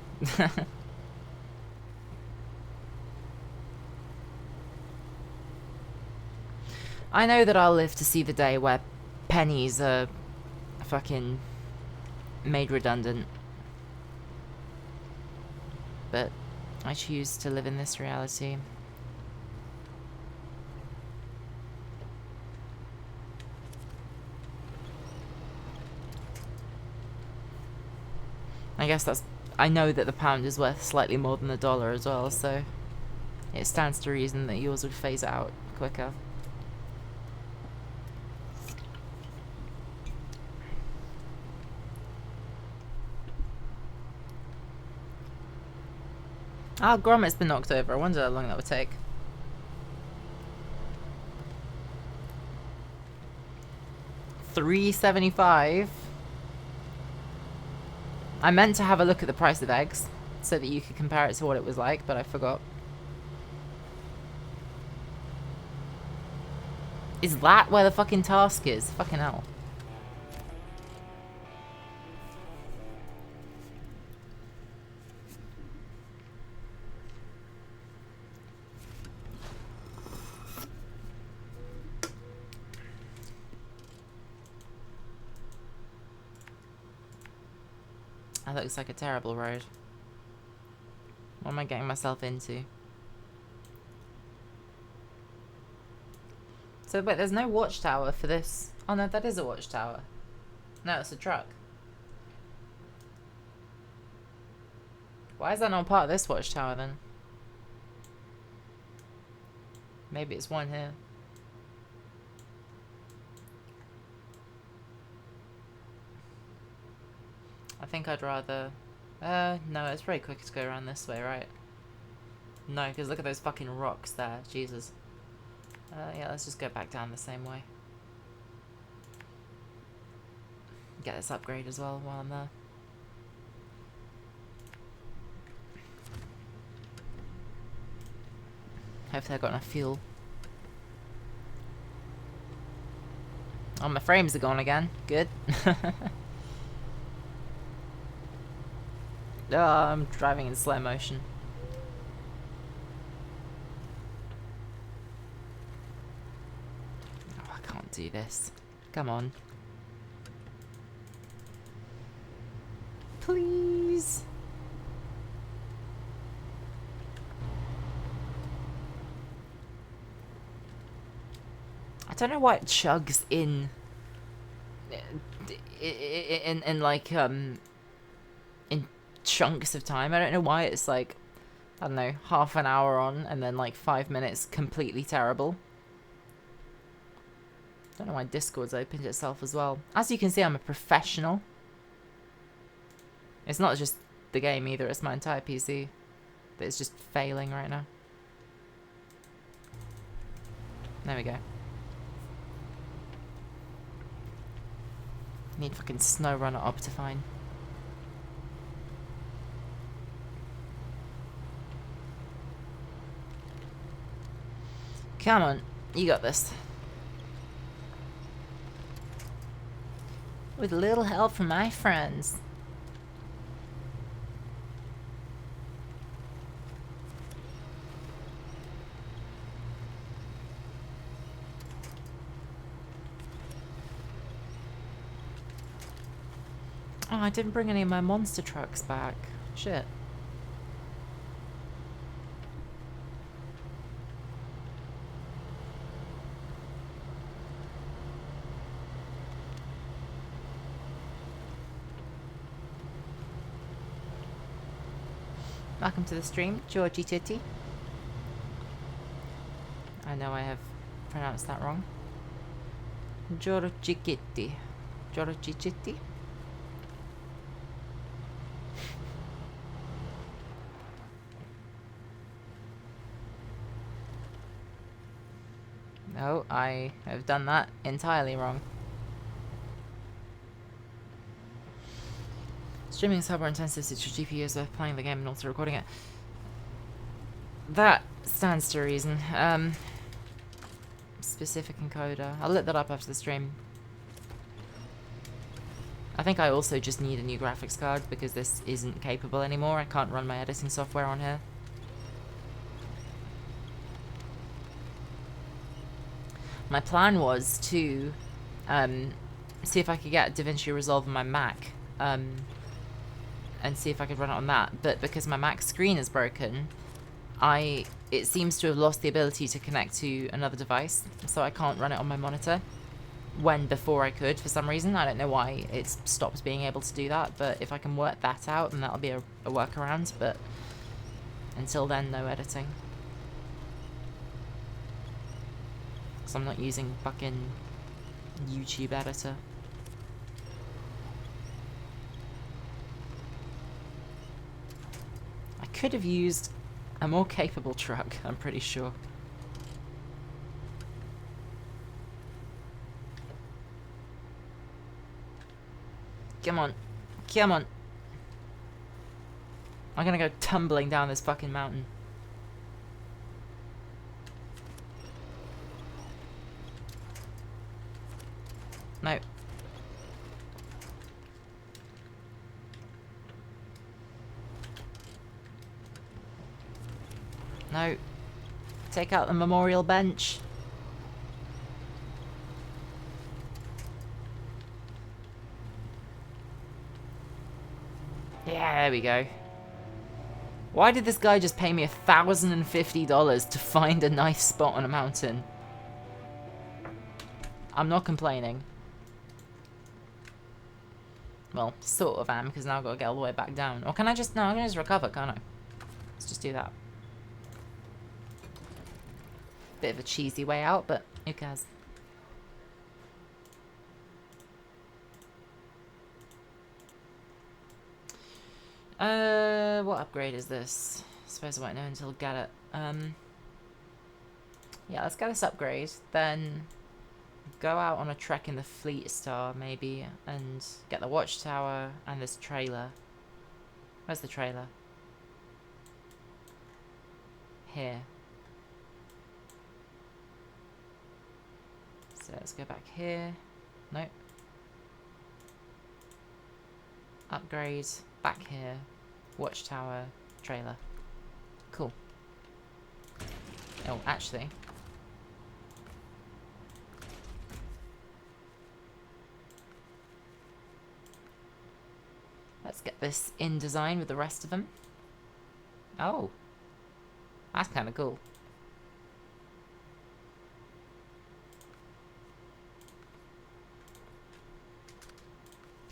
I know that I'll live to see the day where pennies are fucking made redundant. But I choose to live in this reality. I guess that's... I know that the pound is worth slightly more than the dollar as well, so it stands to reason that yours would phase out quicker. Ah, Grommet's been knocked over. I wonder how long that would take. $3.75. I meant to have a look at the price of eggs so that you could compare it to what it was like, but I forgot. Is that where the fucking task is? Fucking hell. That looks like a terrible road. What am I getting myself into? So wait, there's no watchtower for this. Oh no, that is a watchtower. No, it's a truck. Why is that not part of this watchtower then? Maybe it's one here. I think I'd rather... no, it's very quick to go around this way, right? No, because look at those fucking rocks there. Jesus. Yeah, let's just go back down the same way. Get this upgrade as well while I'm there. Hopefully I got enough fuel. Oh, my frames are gone again. Good. Oh, I'm driving in slow motion. Oh, I can't do this. Come on. Please. I don't know why it chugs in like in chunks of time. I don't know why it's like, I don't know, half an hour on and then like 5 minutes completely terrible. Don't know why Discord's opened itself as well. As you can see, I'm a professional. It's not just the game either, it's my entire PC that is just failing right now. There we go. Need fucking SnowRunner Optifine. Come on, you got this. With a little help from my friends. Oh, I didn't bring any of my monster trucks back. Shit. Welcome to the stream, Georgie Titty. I know I have pronounced that wrong. Georgie Kitty. Georgie Titty. No, I have done that entirely wrong. Streaming is hardware intensive, since your GPU is worth playing the game and also recording it. That stands to reason. Specific encoder. I'll look that up after the stream. I think I also just need a new graphics card because this isn't capable anymore. I can't run my editing software on here. My plan was to see if I could get DaVinci Resolve on my Mac and see if I could run it on that. But because my Mac screen is broken, it seems to have lost the ability to connect to another device, so I can't run it on my monitor. When before I could, for some reason. I don't know why it's stopped being able to do that, but if I can work that out, then that'll be a workaround. But until then, no editing. Because I'm not using fucking YouTube editor. I could have used a more capable truck, I'm pretty sure. Come on. Come on. I'm gonna go tumbling down this fucking mountain. No. No. Take out the memorial bench. Yeah, there we go. Why did this guy just pay me $1,050 to find a nice spot on a mountain? I'm not complaining. Well, sort of am, because now I've got to get all the way back down. Or can I just... No, I can just recover, can't I? Let's just do that. Bit of a cheesy way out, but who cares? What upgrade is this? I suppose I won't know until I get it. Yeah, let's get this upgrade, then go out on a trek in the Fleet Star, maybe, and get the watchtower and this trailer. Where's the trailer? Here. So let's go back here. Nope. Upgrade, back here. Watchtower, trailer. Cool. Oh, actually. Let's get this in design with the rest of them. Oh. That's kind of cool.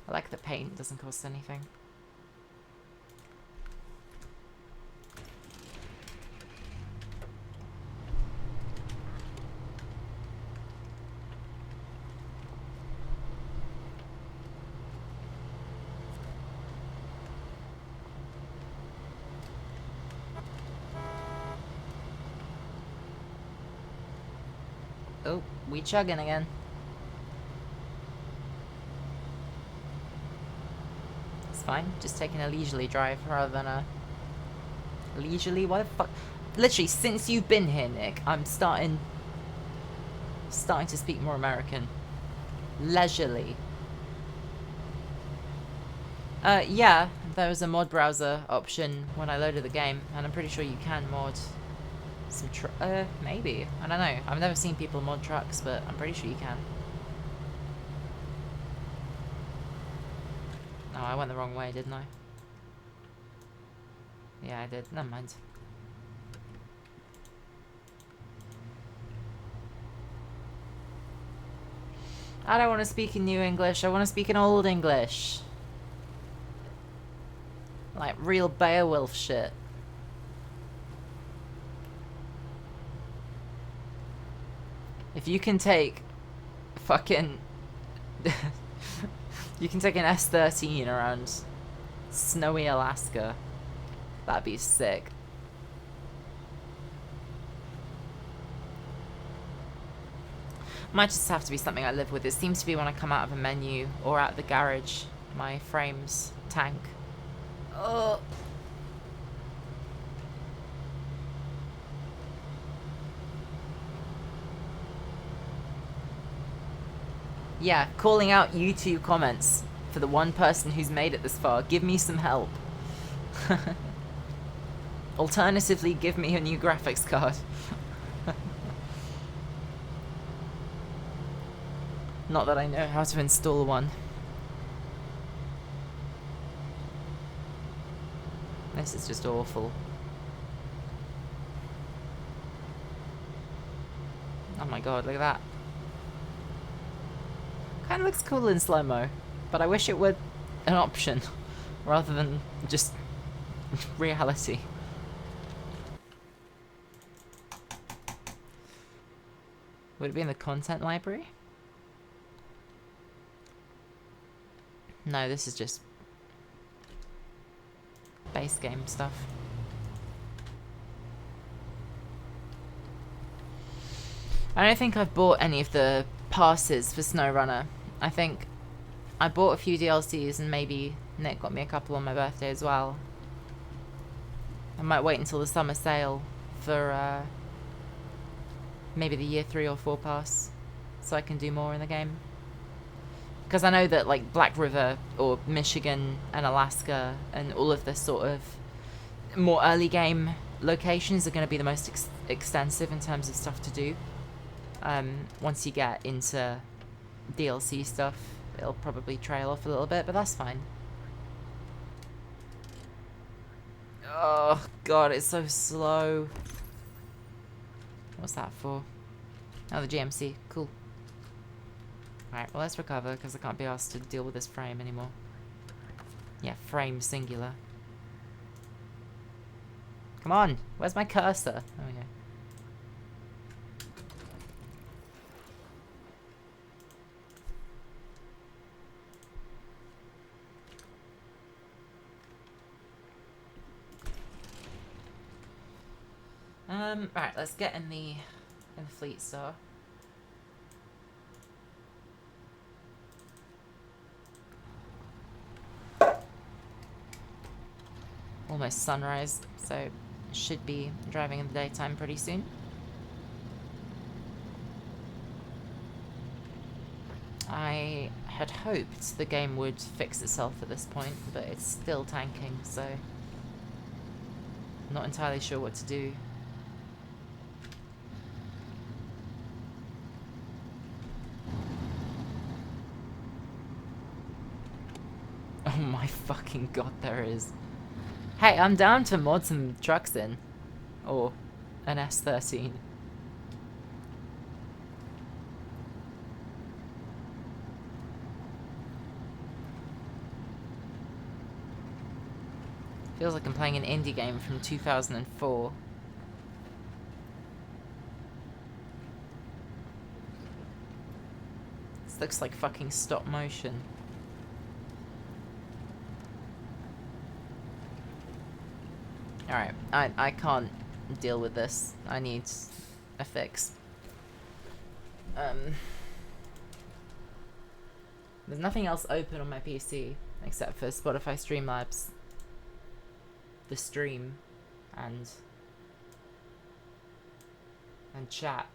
I like the paint, doesn't cost anything. We chugging again. It's fine. Just taking a leisurely drive rather than a... Leisurely? What the fuck? Literally, since you've been here, Nick, I'm starting to speak more American. Leisurely. Yeah, there was a mod browser option when I loaded the game, and I'm pretty sure you can mod some maybe. I don't know. I've never seen people mod trucks, but I'm pretty sure you can. Oh, I went the wrong way, didn't I? Yeah, I did. Never mind. I don't want to speak in New English. I want to speak in Old English. Like real Beowulf shit. If you can take fucking... you can take an S13 around snowy Alaska, that'd be sick. Might just have to be something I live with. It seems to be when I come out of a menu or out of the garage, my frames tank. Oh. Yeah, calling out YouTube comments for the one person who's made it this far. Give me some help. Alternatively, give me a new graphics card. Not that I know how to install one. This is just awful. Oh my god, look at that. Kinda looks cool in slow-mo, but I wish it were an option rather than just reality. Would it be in the content library? No, this is just base game stuff. I don't think I've bought any of the passes for SnowRunner. I think I bought a few DLCs and maybe Nick got me a couple on my birthday as well. I might wait until the summer sale for maybe the year 3 or 4 pass so I can do more in the game. Because I know that like Black River or Michigan and Alaska and all of the sort of more early game locations are going to be the most extensive in terms of stuff to do. Once you get into DLC stuff, it'll probably trail off a little bit, but that's fine. Oh god, it's so slow. What's that for? Oh, the GMC. Cool. Alright, well let's recover, because I can't be asked to deal with this frame anymore. Yeah, frame singular. Come on! Where's my cursor? Oh, yeah. Right, let's get in the fleet store. Almost sunrise, so should be driving in the daytime pretty soon. I had hoped the game would fix itself at this point, but it's still tanking, so I'm not entirely sure what to do. Oh my fucking god, there is. Hey, I'm down to mod some trucks in. Or an S13. Feels like I'm playing an indie game from 2004. This looks like fucking stop motion. Alright, I can't deal with this. I need a fix. There's nothing else open on my PC except for Spotify Streamlabs, the stream, and chat.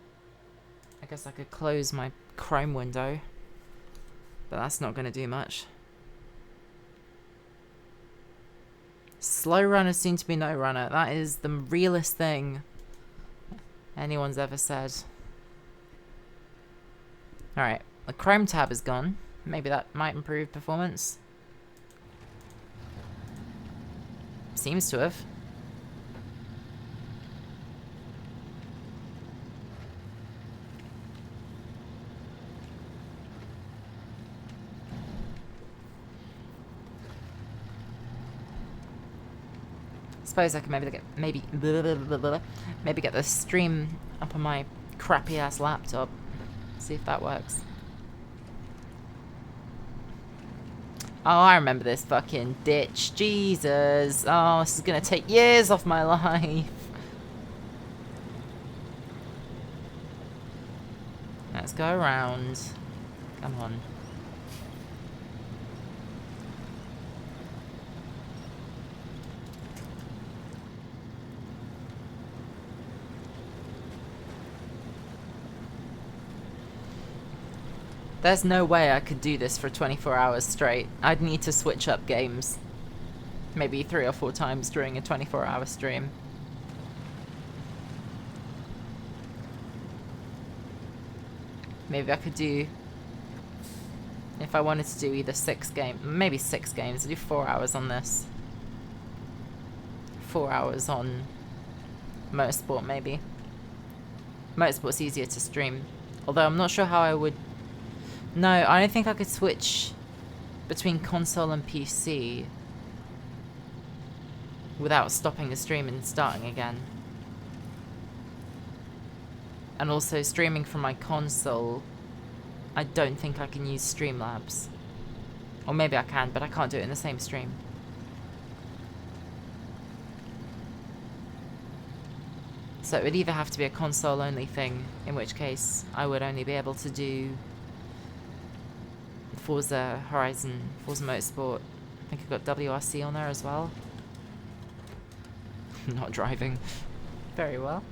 I guess I could close my Chrome window, but that's not going to do much. Slow runner soon to be no runner. That is the realest thing anyone's ever said. Alright, the Chrome tab is gone. Maybe that might improve performance. Seems to have. Suppose I can maybe get the stream up on my crappy ass laptop. See if that works. Oh, I remember this fucking ditch. Jesus. Oh, this is gonna take years off my life. Let's go around. Come on. There's no way I could do this for 24 hours straight. I'd need to switch up games. Maybe 3 or 4 times during a 24-hour stream. Maybe I could do... If I wanted to do either 6 games... Maybe 6 games. I'd do 4 hours on this. 4 hours on Motorsport, maybe. Motorsport's easier to stream. Although I'm not sure how I would... No, I don't think I could switch between console and PC without stopping the stream and starting again. And also streaming from my console, I don't think I can use Streamlabs. Or maybe I can, but I can't do it in the same stream. So it would either have to be a console only thing, in which case I would only be able to do Forza Horizon, Forza Motorsport. I think I've got WRC on there as well. Not driving very well.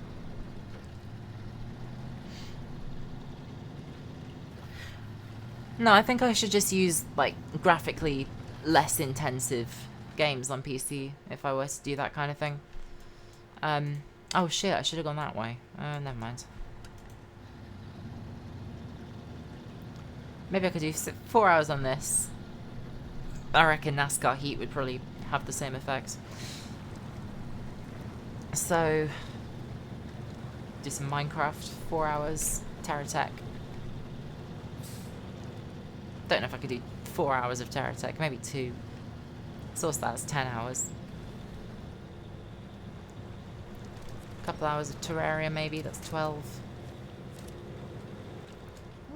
No, I think I should just use like graphically less intensive games on PC if I were to do that kind of thing. Oh shit, I should have gone that way. Never mind. Maybe I could do 4 hours on this. I reckon NASCAR Heat would probably have the same effect. So, do some Minecraft, 4 hours, Terra Tech. Don't know if I could do 4 hours of Terra Tech, maybe 2. Source that's 10 hours. A couple hours of Terraria maybe, that's 12.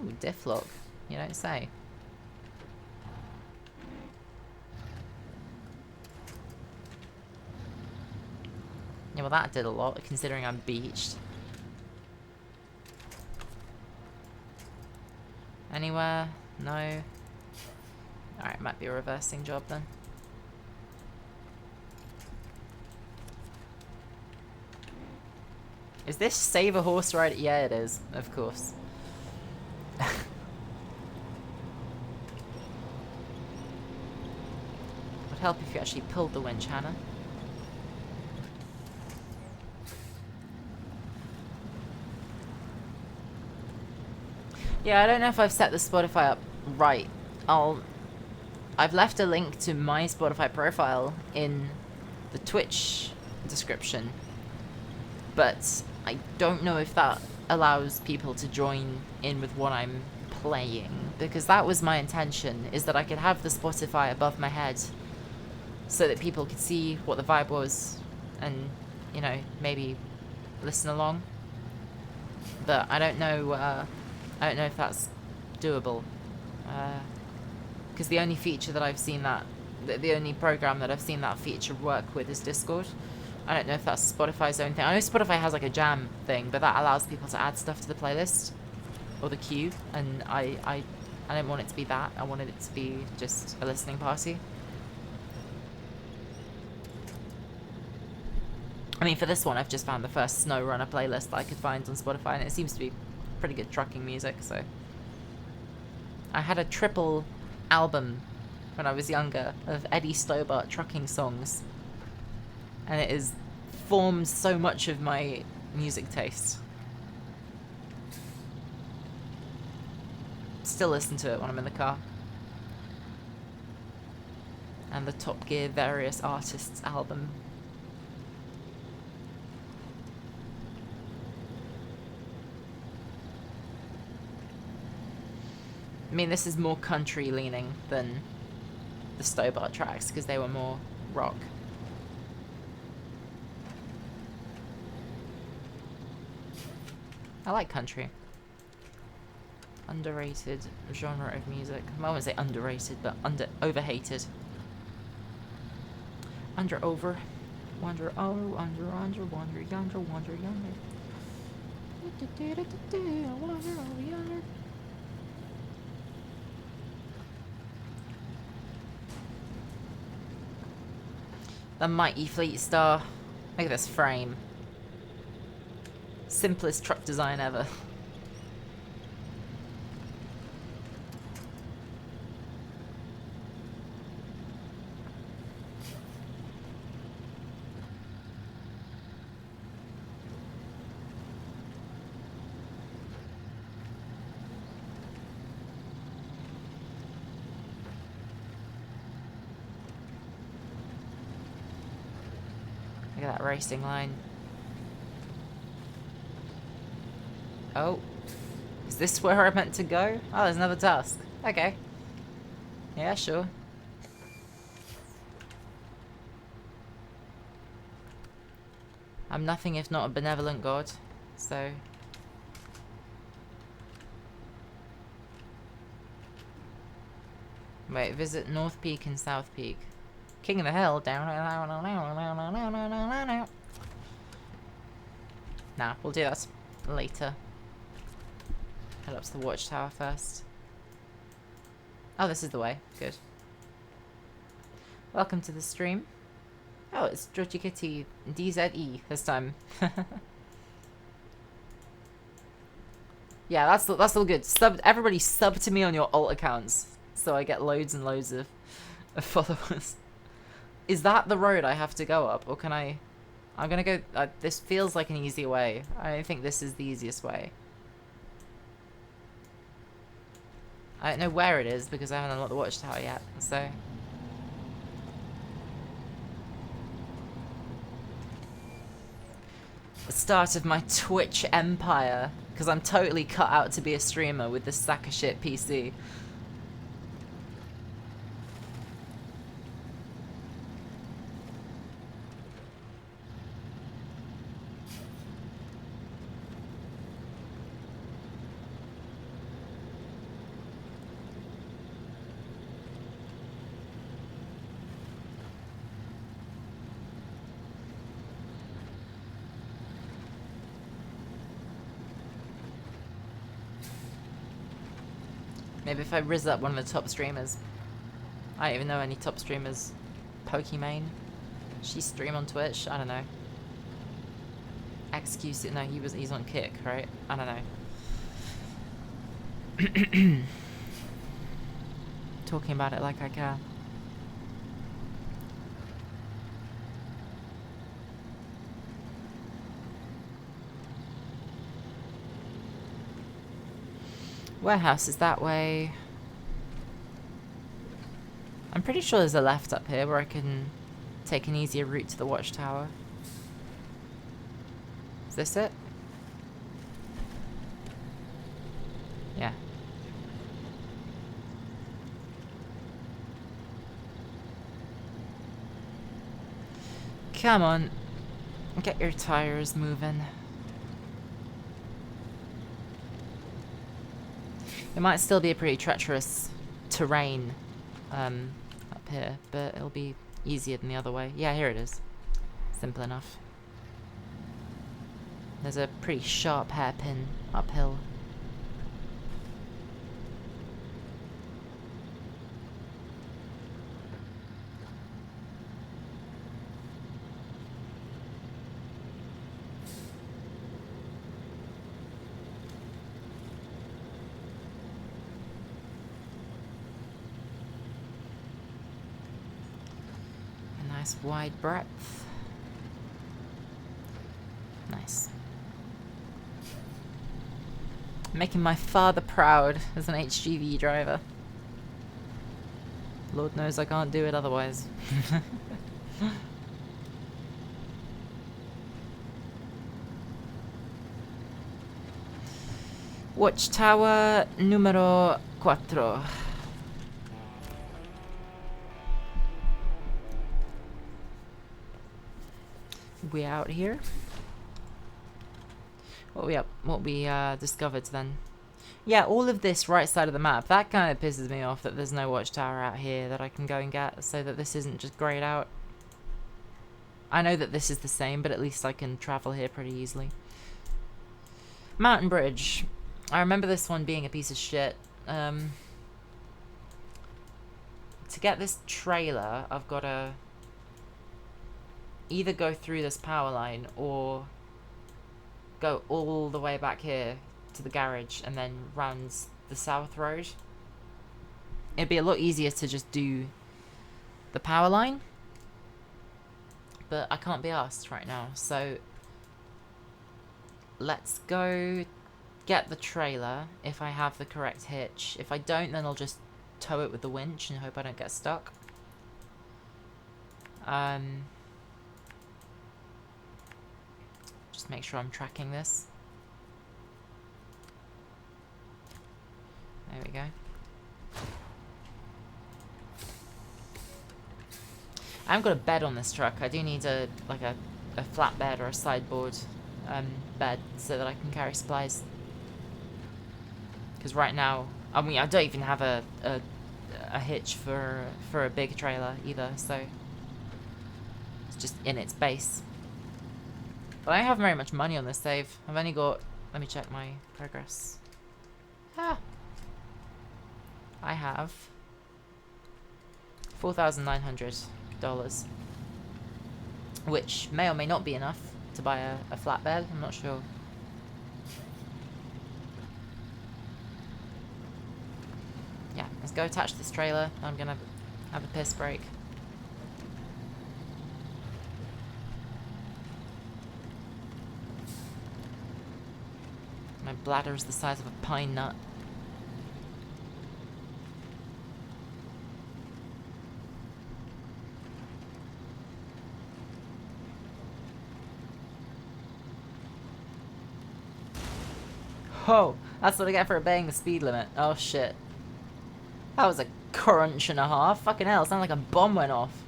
Ooh, diff lock. You don't say. Yeah, well that did a lot, considering I'm beached. Anywhere? No? Alright, might be a reversing job then. Is this save a horse ride? Yeah, it is, of course. Would help if you actually pulled the winch, Hannah. Yeah, I don't know if I've set the Spotify up right. I've left a link to my Spotify profile in the Twitch description, but I don't know if that allows people to join in with what I'm playing, because that was my intention, is that I could have the Spotify above my head so that people could see what the vibe was and, you know, maybe listen along. But I don't know if that's doable. Because the only feature that I've seen the only program that I've seen that feature work with is Discord. I don't know if that's Spotify's own thing. I know Spotify has like a jam thing, but that allows people to add stuff to the playlist. or the queue, and I didn't want it to be that. I wanted it to be just a listening party. I mean, for this one, I've just found the first SnowRunner playlist that I could find on Spotify, and it seems to be pretty good trucking music, so... I had a triple album when I was younger of Eddie Stobart trucking songs, and it has formed so much of my music taste. Still listen to it when I'm in the car. And the Top Gear Various Artists album. I mean, this is more country leaning than the Stobart tracks because they were more rock. I like country. Underrated genre of music. I won't say underrated, but overhated. Wander yonder, wander yonder. Wander over yonder. The mighty Fleet Star. Look at this frame. Simplest truck design ever. Look at that racing line. Oh. Is this where I'm meant to go? Oh, there's another task. Okay. Yeah, sure. I'm nothing if not a benevolent god, so... Wait, visit North Peak and South Peak. King of the Hill. Nah, we'll do that later. Head up to the watchtower first. Oh, this is the way. Good. Welcome to the stream. Oh, it's Georgie Kitty DZE this time. Yeah, that's all good. Everybody sub to me on your alt accounts, so I get loads and loads of followers. Is that the road I have to go up, or can I... I'm gonna go... this feels like an easy way. I think this is the easiest way. I don't know where it is, because I haven't unlocked the watchtower yet, so... The start of my Twitch empire, because I'm totally cut out to be a streamer with this sack of shit PC. Maybe if I rizz up one of the top streamers. I don't even know any top streamers. Pokimane. She stream on Twitch? I don't know. Excuse it. No, he's on Kick, right? I don't know. Talking about it like I care. Warehouse is that way. I'm pretty sure there's a left up here where I can take an easier route to the watchtower. Is this it? Yeah. Come on. Get your tires moving. It might still be a pretty treacherous terrain up here, but it'll be easier than the other way. Yeah, here it is. Simple enough. There's a pretty sharp hairpin uphill. Nice wide breadth. Nice. Making my father proud as an HGV driver. Lord knows I can't do it otherwise. Watchtower numero 4. We out here? What we discovered then? Yeah, all of this right side of the map, that kind of pisses me off that there's no watchtower out here that I can go and get, so that this isn't just grayed out. I know that this is the same, but at least I can travel here pretty easily. Mountain Bridge. I remember this one being a piece of shit. To get this trailer, I've got to either go through this power line or go all the way back here to the garage and then round the south road. It'd be a lot easier to just do the power line, but I can't be asked right now, so let's go get the trailer if I have the correct hitch. If I don't, then I'll just tow it with the winch and hope I don't get stuck. Just make sure I'm tracking this. There we go. I haven't got a bed on this truck. I do need a flat bed or a sideboard bed so that I can carry supplies. Because right now, I mean, I don't even have a hitch for a big trailer either, so it's just in its base. But I don't have very much money on this save. I've only got, let me check my progress. I have $4,900, which may or may not be enough to buy a flatbed. I'm not sure. Yeah, let's go attach this trailer. I'm gonna have a piss break. My bladder is the size of a pine nut. Oh, that's what I get for obeying the speed limit. Oh shit. That was a crunch and a half. Fucking hell, it sounded like a bomb went off.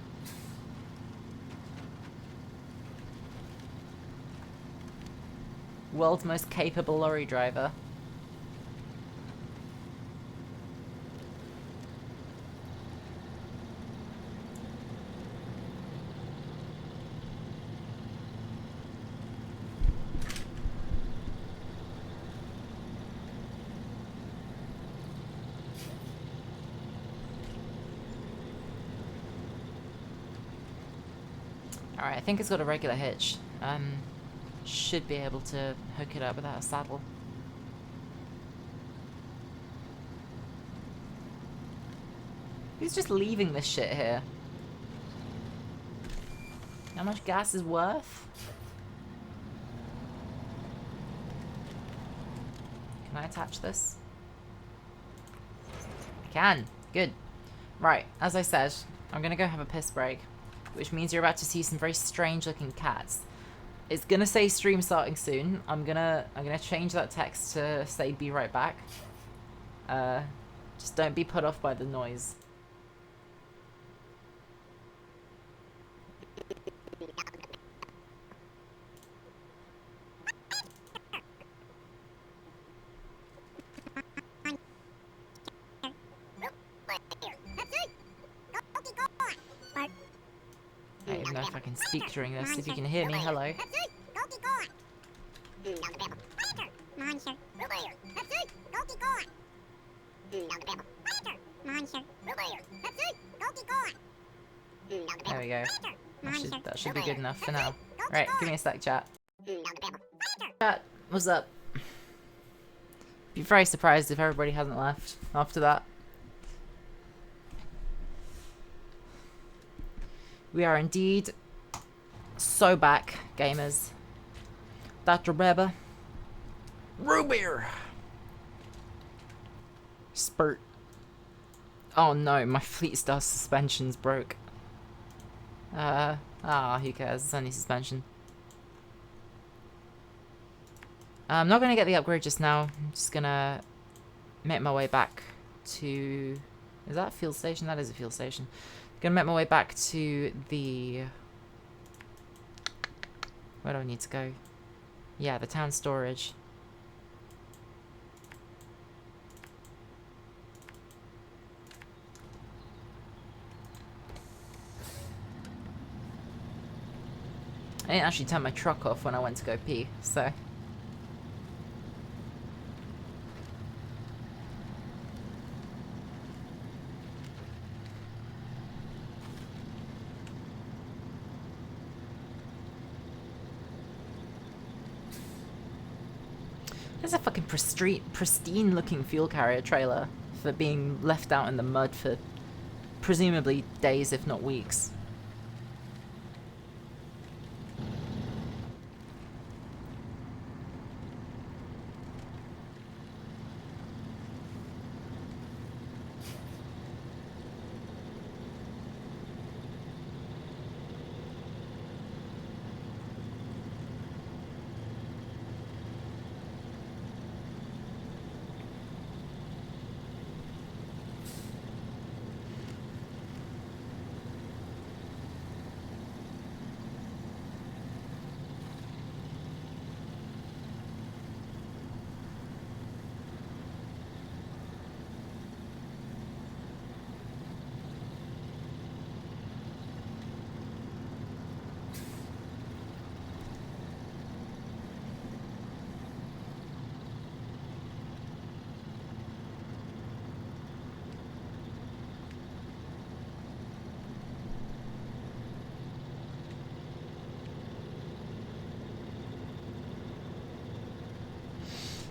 World's most capable lorry driver. Alright, I think it's got a regular hitch. Should be able to hook it up without a saddle. Who's just leaving this shit here? How much gas is worth? Can I attach this? I can. Good. Right, as I said, I'm gonna go have a piss break, which means you're about to see some very strange looking cats. It's gonna say stream starting soon. I'm gonna change that text to say be right back. Just don't be put off by the noise. I don't even know if I can speak during this. If you can hear me, hello. There we go. That should be good enough for now. Right, give me a sec, chat. Chat, what's up? Be very surprised if everybody hasn't left after that. We are indeed so back, gamers. Dr. Beba. Rubeer! Spurt. Oh no, my Fleet Star suspension's broke. Who cares? It's only suspension. I'm not going to get the upgrade just now. I'm just going to make my way back to... Is that a fuel station? That is a fuel station. Going to make my way back to the... Where do I need to go? Yeah, the town storage. I didn't actually turn my truck off when I went to go pee, so... There's a fucking pristine looking fuel carrier trailer for being left out in the mud for presumably days, if not weeks.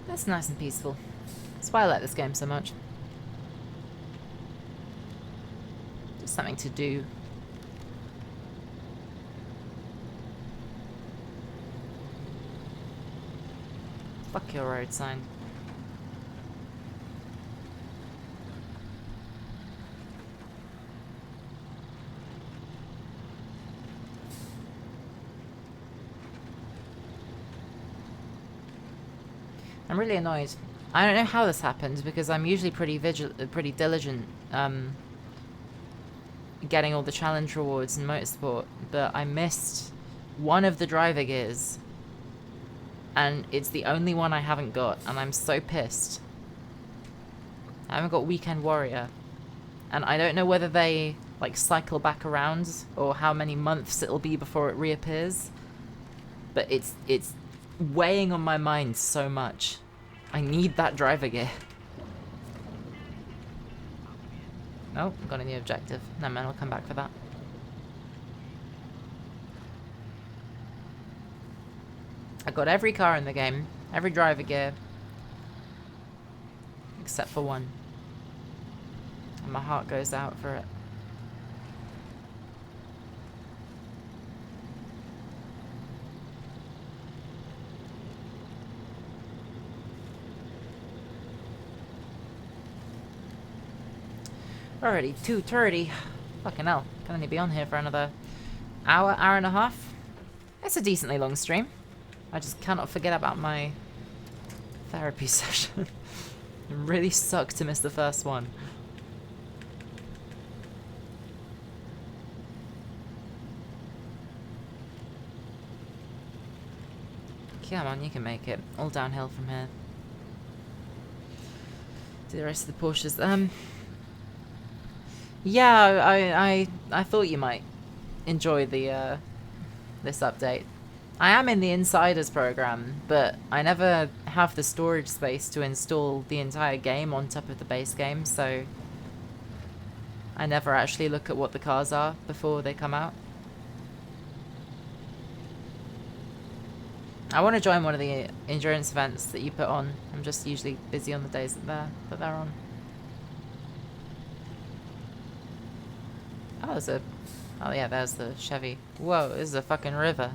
That's nice and peaceful. That's why I like this game so much. Just something to do. Fuck your road sign. I'm really annoyed. I don't know how this happened because I'm usually pretty diligent getting all the challenge rewards in motorsport, but I missed one of the driver gears and it's the only one I haven't got and I'm so pissed. I haven't got Weekend Warrior and I don't know whether they like cycle back around or how many months it'll be before it reappears, but it's weighing on my mind so much. I need that driver gear. Oh, got a new objective. No man, I'll come back for that. I got every car in the game, every driver gear, except for one. And my heart goes out for it. Already 2:30. Fucking hell. Can only be on here for another hour and a half. It's a decently long stream. I just cannot forget about my therapy session. It really sucked to miss the first one. Come on, you can make it. All downhill from here. To the rest of the Porsches. Yeah, I thought you might enjoy the this update. I am in the Insiders program, but I never have the storage space to install the entire game on top of the base game, so I never actually look at what the cars are before they come out. I want to join one of the endurance events that you put on. I'm just usually busy on the days that they're on. Oh, there's a... Oh, yeah, there's the Chevy. Whoa, this is a fucking river.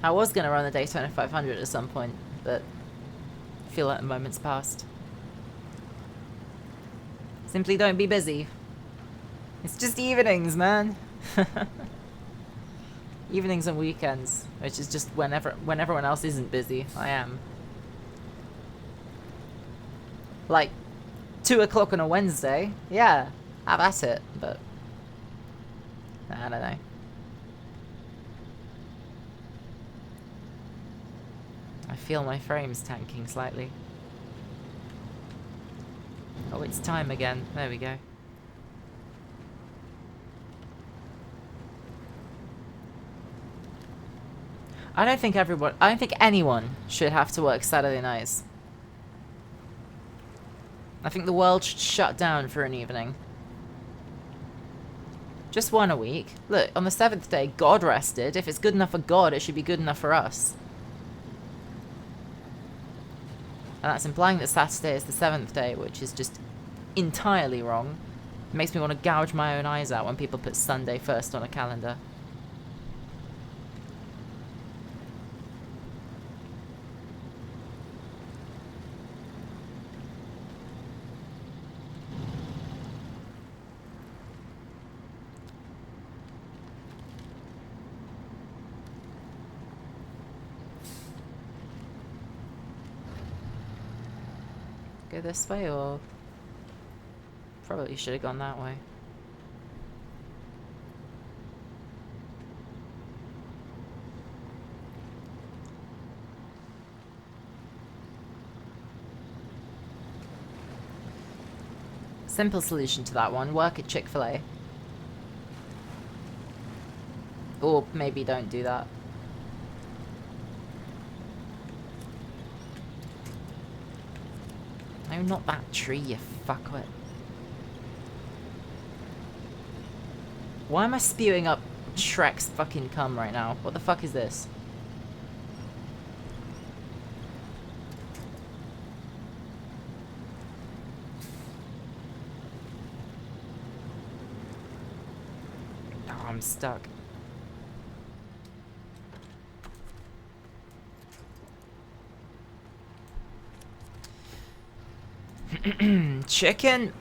I was going to run the Daytona 500 at some point, but I feel like the moment's passed. Simply don't be busy. It's just evenings, man. Evenings and weekends, which is just when everyone else isn't busy, I am. Like, 2 o'clock on a Wednesday, yeah, have at it, but I don't know. I feel my frames tanking slightly. Oh, it's time again. There we go. I don't think anyone should have to work Saturday nights. I think the world should shut down for an evening. Just one a week. Look, on the 7th day, God rested. If it's good enough for God, it should be good enough for us. And that's implying that Saturday is the 7th day, which is just entirely wrong. It makes me want to gouge my own eyes out when people put Sunday first on a calendar. Go this way, or probably should have gone that way. Simple solution to that one, work at Chick-fil-A. Or maybe don't do that. No, not that tree, you fuckwit. Why am I spewing up Shrek's fucking cum right now? What the fuck is this? Oh, I'm stuck. Chicken.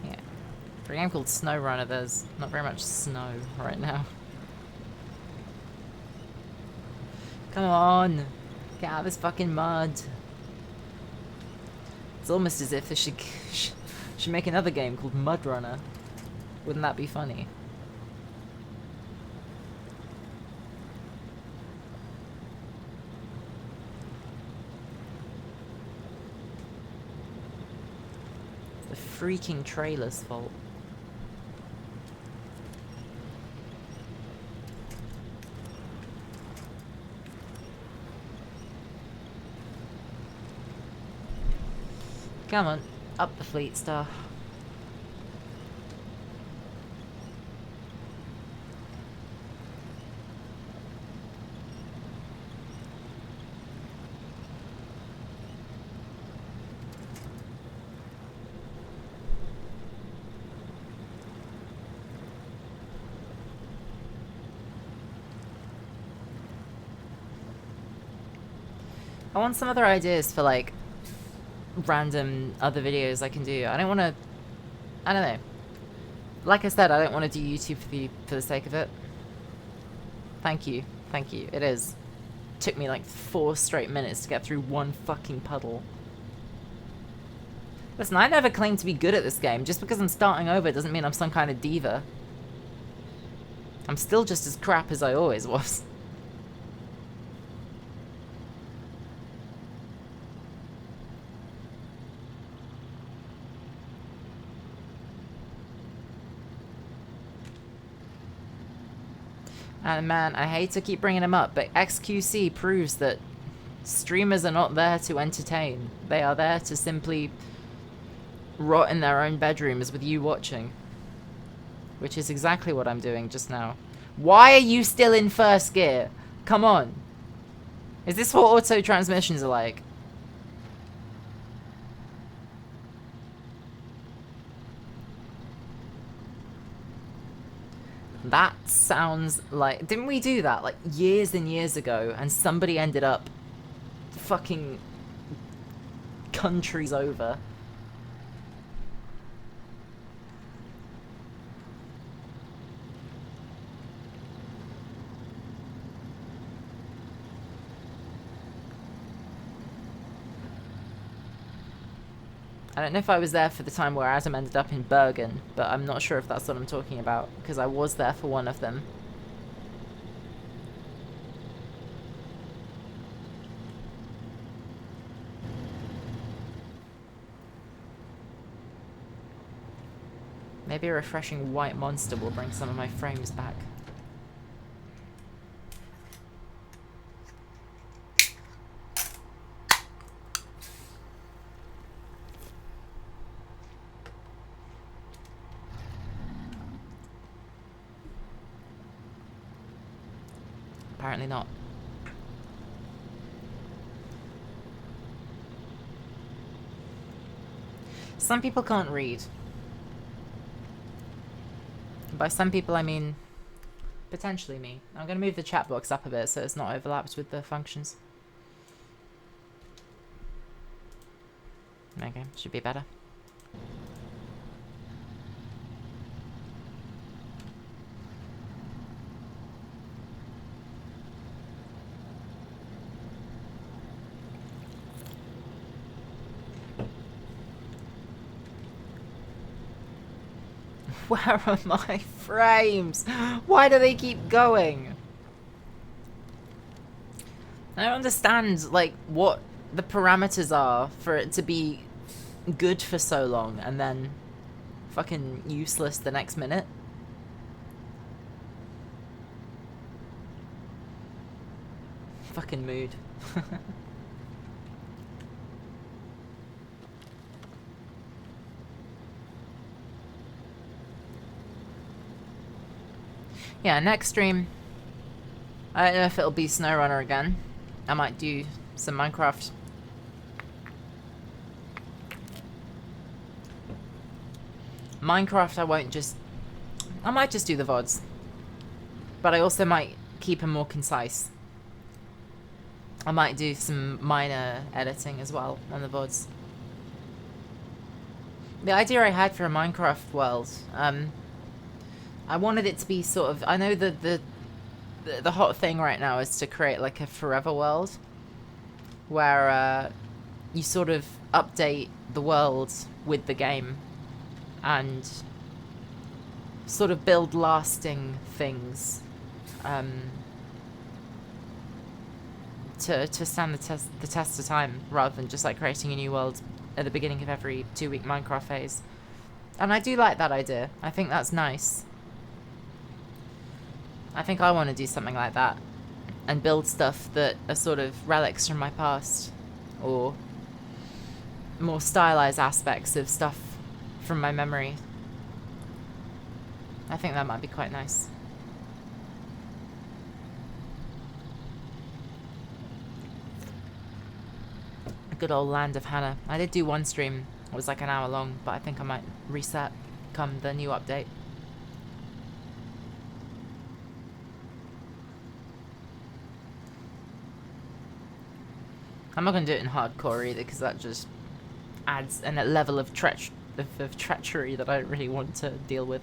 Yeah. For a game called SnowRunner, there's not very much snow right now. Come on. Get out of this fucking mud. It's almost as if they should make another game called Mud Runner. Wouldn't that be funny? It's the freaking trailer's fault. Come on. Up the Fleet Star. I want some other ideas for, like, random other videos I can do. I don't want to... I don't know. Like I said, I don't want to do YouTube for the sake of it. Thank you. Thank you. It is. Took me like 4 straight minutes to get through one fucking puddle. Listen, I never claimed to be good at this game. Just because I'm starting over doesn't mean I'm some kind of diva. I'm still just as crap as I always was. And man, I hate to keep bringing him up, but XQC proves that Streamers are not there to entertain. They are there to simply rot in their own bedrooms with you watching. Which is exactly what I'm doing just now. Why are you still in first gear? Come on. Is this what auto transmissions are like? That sounds like... Didn't we do that like years and years ago and somebody ended up fucking countries over? I don't know if I was there for the time where Adam ended up in Bergen, but I'm not sure if that's what I'm talking about, because I was there for one of them. Maybe a refreshing white monster will bring some of my frames back. Apparently not. Some people can't read. By some people I mean potentially me. I'm going to move the chat box up a bit so it's not overlapped with the functions. Okay, should be better. Where are my frames? Why do they keep going? I don't understand, like, what the parameters are for it to be good for so long and then fucking useless the next minute. Fucking mood. Yeah, next stream, I don't know if it'll be SnowRunner again. I might do some Minecraft. Minecraft I might just do the VODs. But I also might keep them more concise. I might do some minor editing as well on the VODs. The idea I had for a Minecraft world, I wanted it to be sort of... I know that the hot thing right now is to create like a forever world where you sort of update the world with the game and sort of build lasting things to stand the test of time, rather than just like creating a new world at the beginning of every 2-week Minecraft phase. And I do like that idea. I think that's nice. I think I want to do something like that and build stuff that are sort of relics from my past or more stylized aspects of stuff from my memory. I think that might be quite nice. A good old land of Hannah. I did do one stream. It was like an hour long, but I think I might reset come the new update. I'm not going to do it in hardcore either, because that just adds a level of treachery that I don't really want to deal with.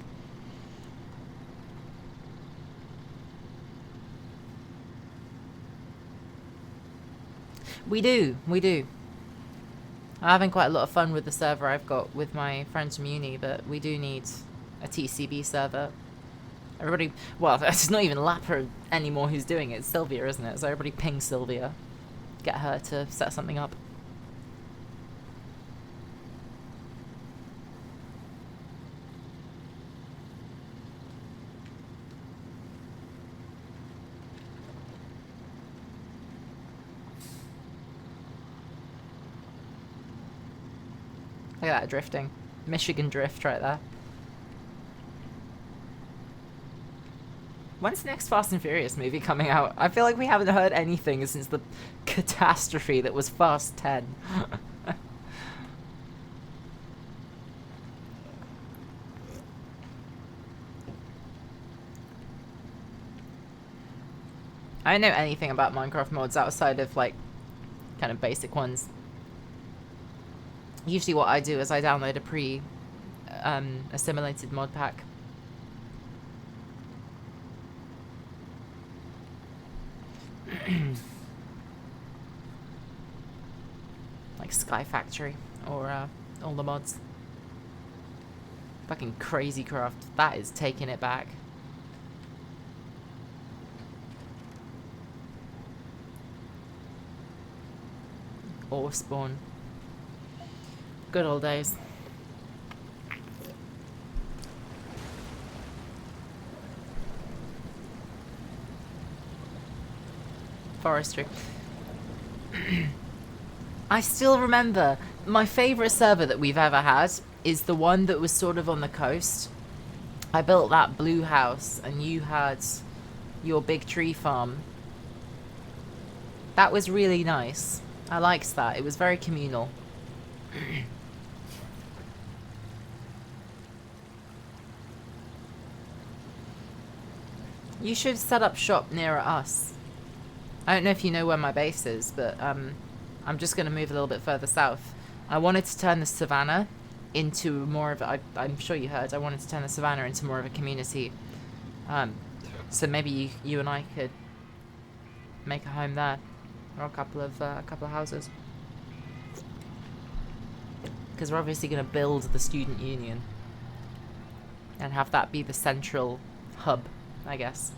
We do. I'm having quite a lot of fun with the server I've got with my friends from uni, but we do need a TCB server. Everybody, well, it's not even Lapper anymore who's doing it, it's Sylvia, isn't it? So everybody ping Sylvia. Get her to set something up. Look at that drifting. Michigan drift right there. When's the next Fast and Furious movie coming out? I feel like we haven't heard anything since the catastrophe that was Fast 10. I don't know anything about Minecraft mods outside of, like, kind of basic ones. Usually what I do is I download a assimilated mod pack. Like Sky Factory or all the mods. Fucking Crazy Craft. That is taking it back. Or Spawn. Good old days. Forestry. I still remember my favourite server that we've ever had is the one that was sort of on the coast. I built that blue house and you had your big tree farm. That was really nice. I liked that. It was very communal. You should set up shop nearer us. I don't know if you know where my base is, but I'm just going to move a little bit further south. I wanted to turn the savannah into more of a... I'm sure you heard. I wanted to turn the savannah into more of a community. So maybe you and I could make a home there. Or a couple of houses. Because we're obviously going to build the student union. And have that be the central hub, I guess.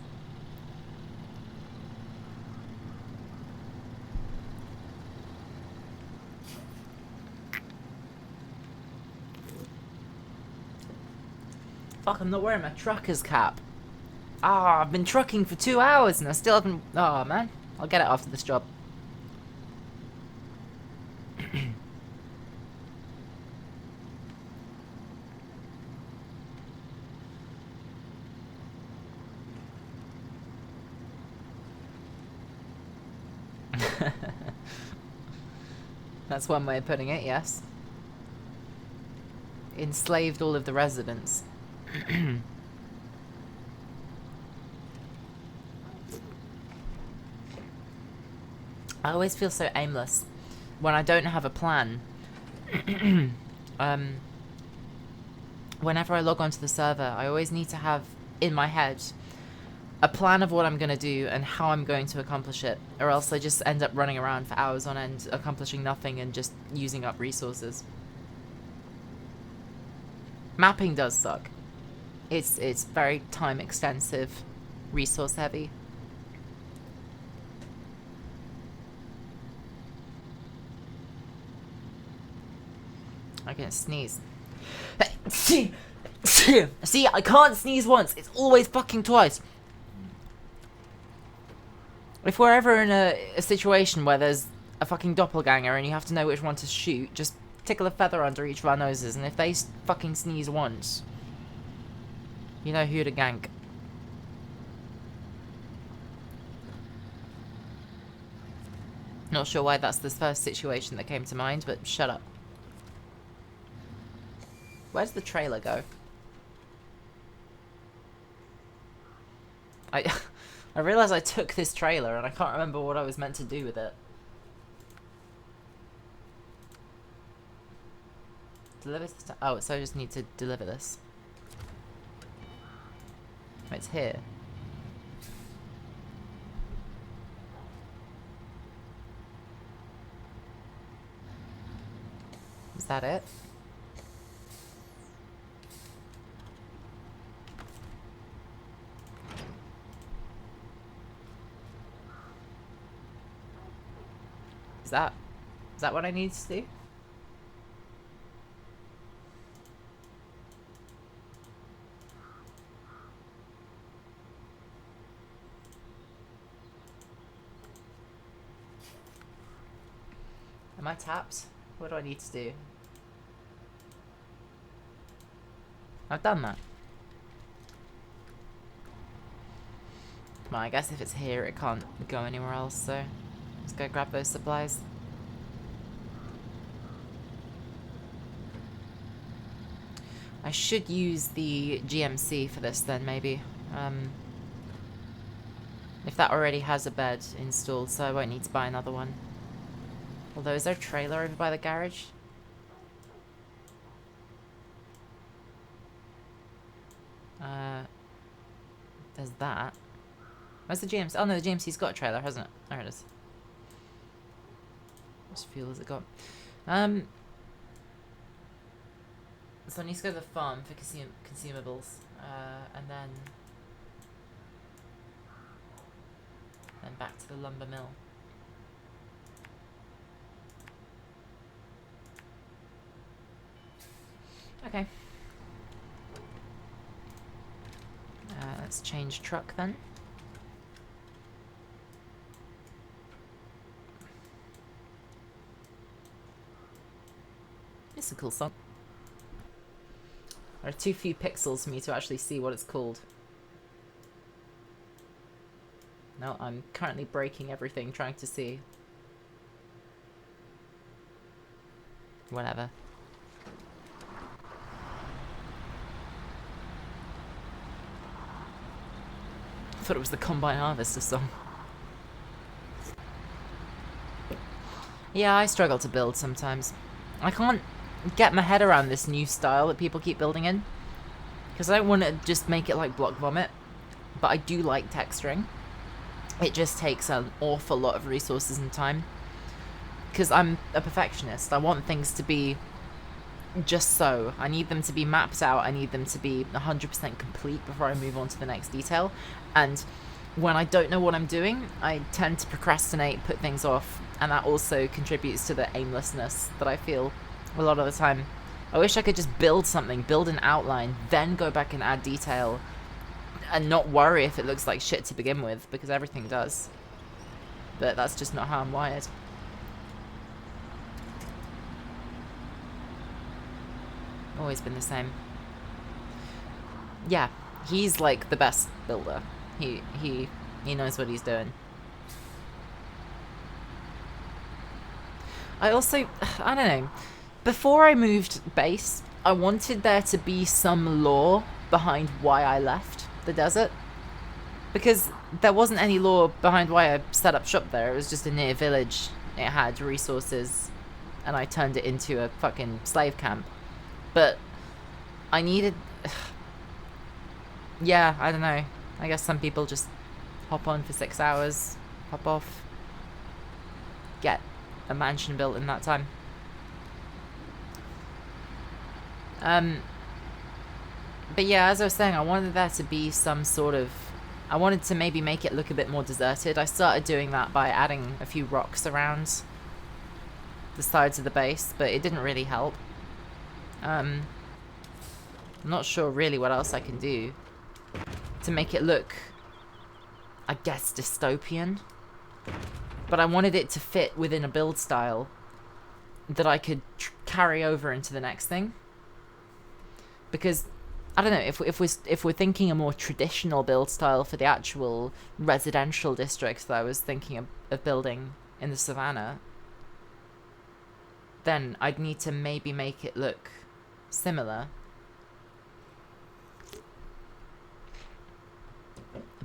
Fuck, I'm not wearing my trucker's cap. Ah, I've been trucking for 2 hours and I still haven't... Oh, man. I'll get it after this job. That's one way of putting it, yes. Enslaved all of the residents. I always feel so aimless when I don't have a plan. Whenever I log onto the server, I always need to have in my head a plan of what I'm going to do and how I'm going to accomplish it, or else I just end up running around for hours on end, accomplishing nothing and just using up resources. Mapping does suck. It's very time extensive, resource heavy. I can sneeze. See, I can't sneeze once. It's always fucking twice. If we're ever in a situation where there's a fucking doppelganger and you have to know which one to shoot, just tickle a feather under each of our noses, and if they fucking sneeze once, you know who to gank. Not sure why that's the first situation that came to mind, but shut up. Where's the trailer go? I realised I took this trailer and I can't remember what I was meant to do with it. Deliver this to... Oh, so I just need to deliver this. It's here. Is that it? Is that what I need to do? Am I tapped? What do I need to do? I've done that. Well, I guess if it's here, it can't go anywhere else, so let's go grab those supplies. I should use the GMC for this then, maybe. If that already has a bed installed, so I won't need to buy another one. Although, is there a trailer over by the garage? There's that. Where's the GMC? Oh no, the GMC's got a trailer, hasn't it? There it is. How much fuel has it got? So I need to go to the farm for consumables, and then back to the lumber mill. Okay. Let's change truck then. It's a cool song. There are too few pixels for me to actually see what it's called. No, I'm currently breaking everything trying to see. Whatever. I thought it was the Combine Harvester song. Yeah, I struggle to build sometimes. I can't get my head around this new style that people keep building in. Because I don't want to just make it like Block Vomit. But I do like texturing. It just takes an awful lot of resources and time. Because I'm a perfectionist. I want things to be just so. I need them to be mapped out. I need them to be 100% complete before I move on to the next detail. And when I don't know what I'm doing, I tend to procrastinate, put things off. And that also contributes to the aimlessness that I feel a lot of the time. I wish I could just build something, build an outline, then go back and add detail. And not worry if it looks like shit to begin with, because everything does. But that's just not how I'm wired. Always been the same. Yeah, he's like the best builder. He knows what he's doing. I also, I don't know, before I moved base, I wanted there to be some lore behind why I left the desert. Because there wasn't any lore behind why I set up shop there. It was just a near village. It had resources, and I turned it into a fucking slave camp. But I needed... yeah, I don't know. I guess some people just hop on for 6 hours, hop off, get a mansion built in that time. But yeah, as I was saying, I wanted there to be some sort of... I wanted to maybe make it look a bit more deserted. I started doing that by adding a few rocks around the sides of the base, but it didn't really help. I'm not sure really what else I can do to make it look, I guess, dystopian. But I wanted it to fit within a build style that I could carry over into the next thing. Because, I don't know, if we're thinking a more traditional build style for the actual residential districts that I was thinking of building in the savannah, then I'd need to maybe make it look similar.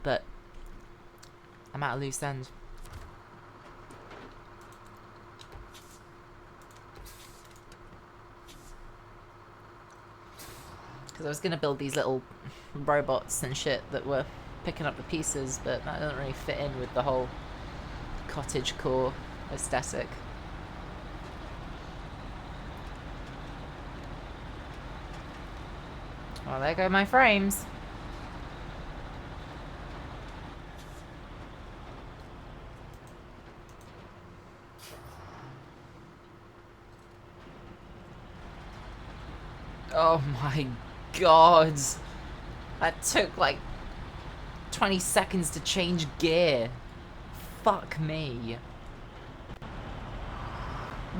But I'm at a loose end. Because I was going to build these little robots and shit that were picking up the pieces, but that doesn't really fit in with the whole cottagecore aesthetic. Well, there go my frames. Oh my god. That took like 20 seconds to change gear. Fuck me.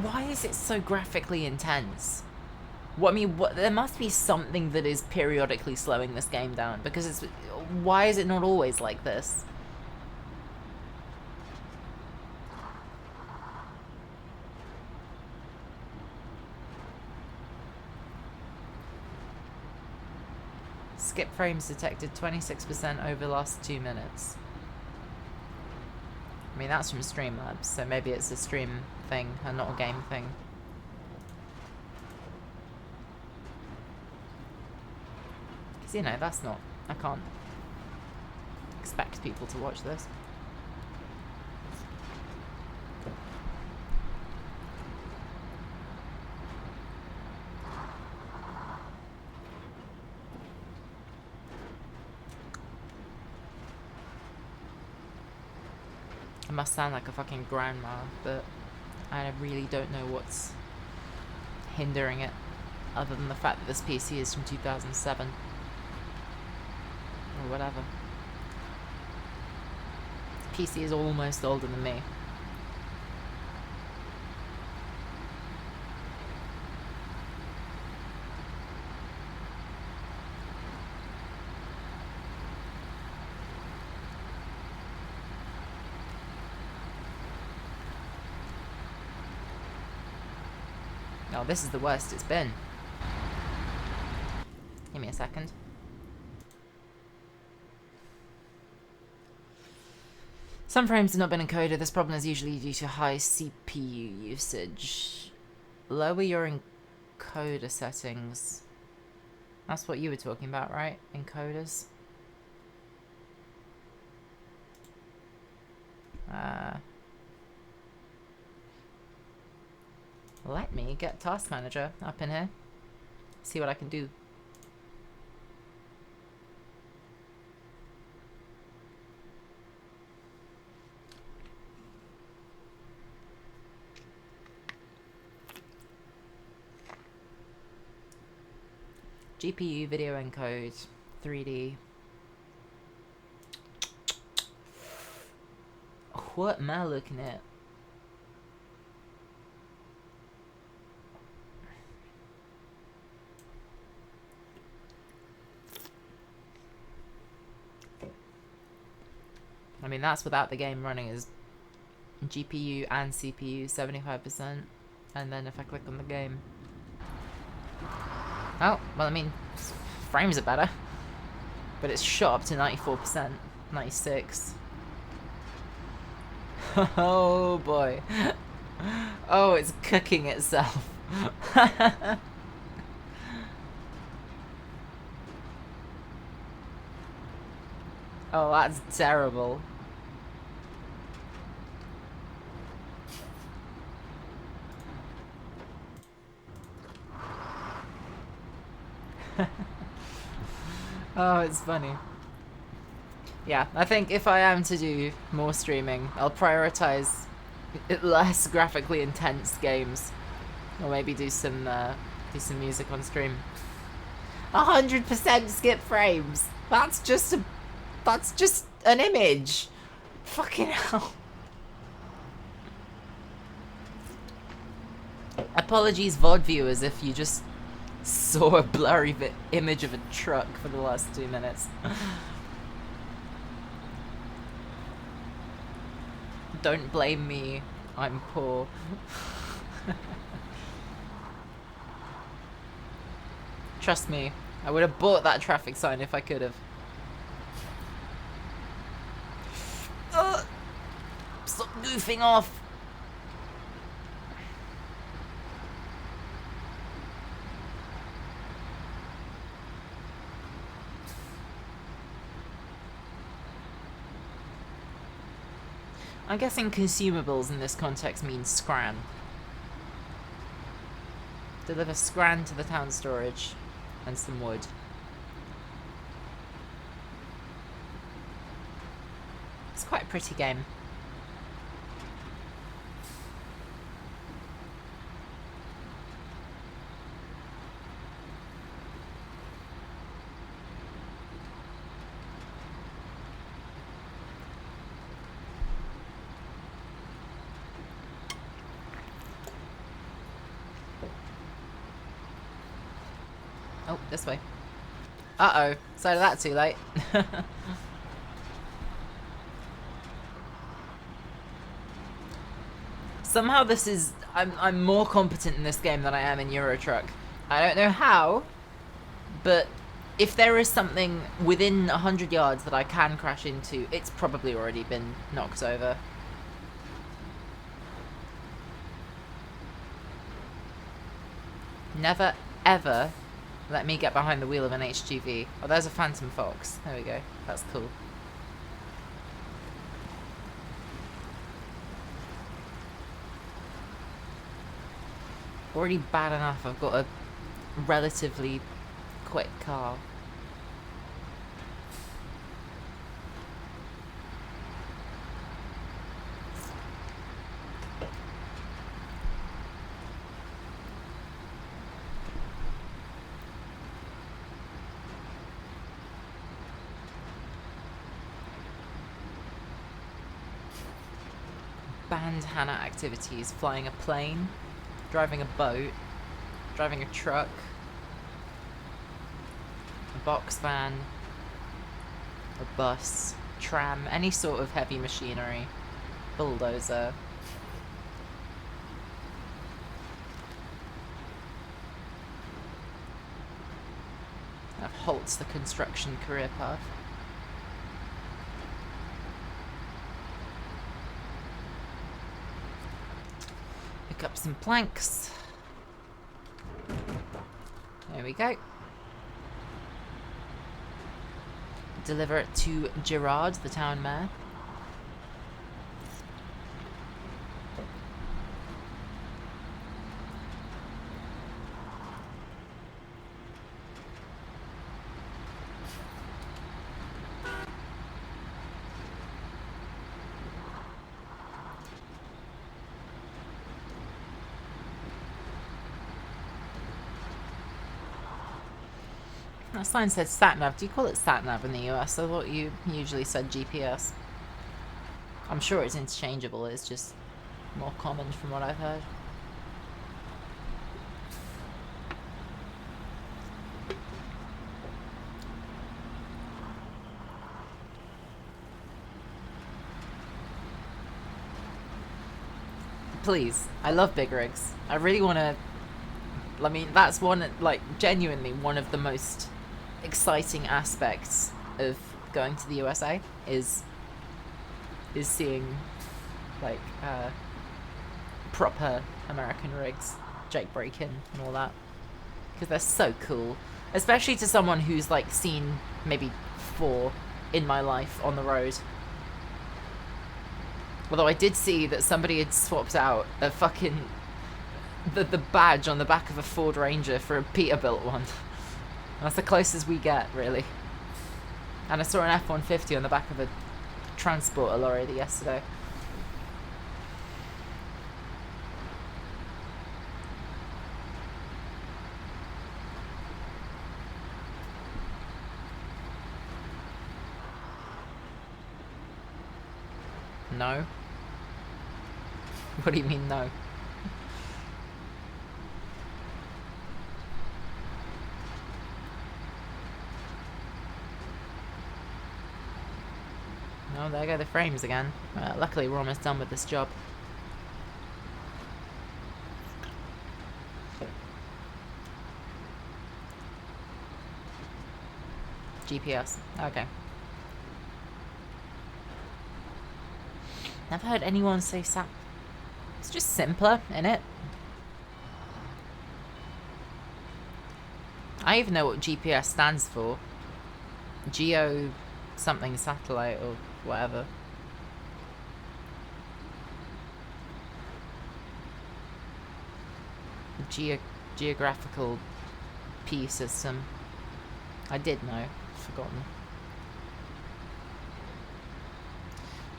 Why is it so graphically intense? What I mean, there must be something that is periodically slowing this game down, because it's... Why is it not always like this? Skip frames detected 26% over the last 2 minutes. I mean, that's from Streamlabs, so maybe it's a stream thing and not a game thing. Because, you know, that's not... I can't expect people to watch this. I must sound like a fucking grandma, but I really don't know what's hindering it, other than the fact that this PC is from 2007. Or whatever. This PC is almost older than me. Oh, this is the worst it's been. Give me a second. Some frames have not been encoded. This problem is usually due to high CPU usage. Lower your encoder settings. That's what you were talking about, right? Encoders. Let me get Task Manager up in here. See what I can do. GPU video encode 3D. What am I looking at? I mean, that's without the game running as GPU and CPU 75%. And then if I click on the game. Oh, well, I mean, frames are better. But it's shot up to 94%. 96. Oh, boy. Oh, it's cooking itself. Oh, that's terrible. Oh, it's funny. Yeah, I think if I am to do more streaming, I'll prioritize less graphically intense games, or maybe do some music on stream. 100% skip frames. That's just an image. Fucking hell. Apologies, VOD viewers, if you just saw a blurry image of a truck for the last 2 minutes. Don't blame me, I'm poor. Trust me, I would have bought that traffic sign if I could have. Stop goofing off! I'm guessing consumables in this context means scran. Deliver scran to the town storage and some wood. It's quite a pretty game. Oh, this way. Uh-oh. Started that too late. Somehow this is... I'm more competent in this game than I am in Euro Truck. I don't know how, but if there is something within 100 yards that I can crash into, it's probably already been knocked over. Never, ever let me get behind the wheel of an HGV. Oh, there's a Phantom Fox. There we go. That's cool. Already bad enough I've got a relatively quick car. Banned Hannah activities: flying a plane, driving a boat, driving a truck, a box van, a bus, tram, any sort of heavy machinery, bulldozer. That halts the construction career path. Pick up some planks. There we go. Deliver it to Gerard, the town mayor. That sign said sat-nav. Do you call it sat-nav in the US? I thought you usually said GPS. I'm sure it's interchangeable, it's just more common from what I've heard. Please, I love big rigs. I really want to... I mean, that's one, like, genuinely one of the most exciting aspects of going to the USA is seeing, like, proper American rigs, jailbreaking and all that, because they're so cool, especially to someone who's, like, seen maybe 4 in my life on the road. Although I did see that somebody had swapped out a fucking the badge on the back of a Ford Ranger for a Peterbilt one. That's the closest we get, really. And I saw an F-150 on the back of a transporter lorry yesterday. No? What do you mean, no? Oh, there go the frames again. Luckily, we're almost done with this job. GPS. Okay. Never heard anyone say sat. It's just simpler, innit? I even know what GPS stands for. Geo something satellite or whatever. Geographical P system. I did know. Forgotten.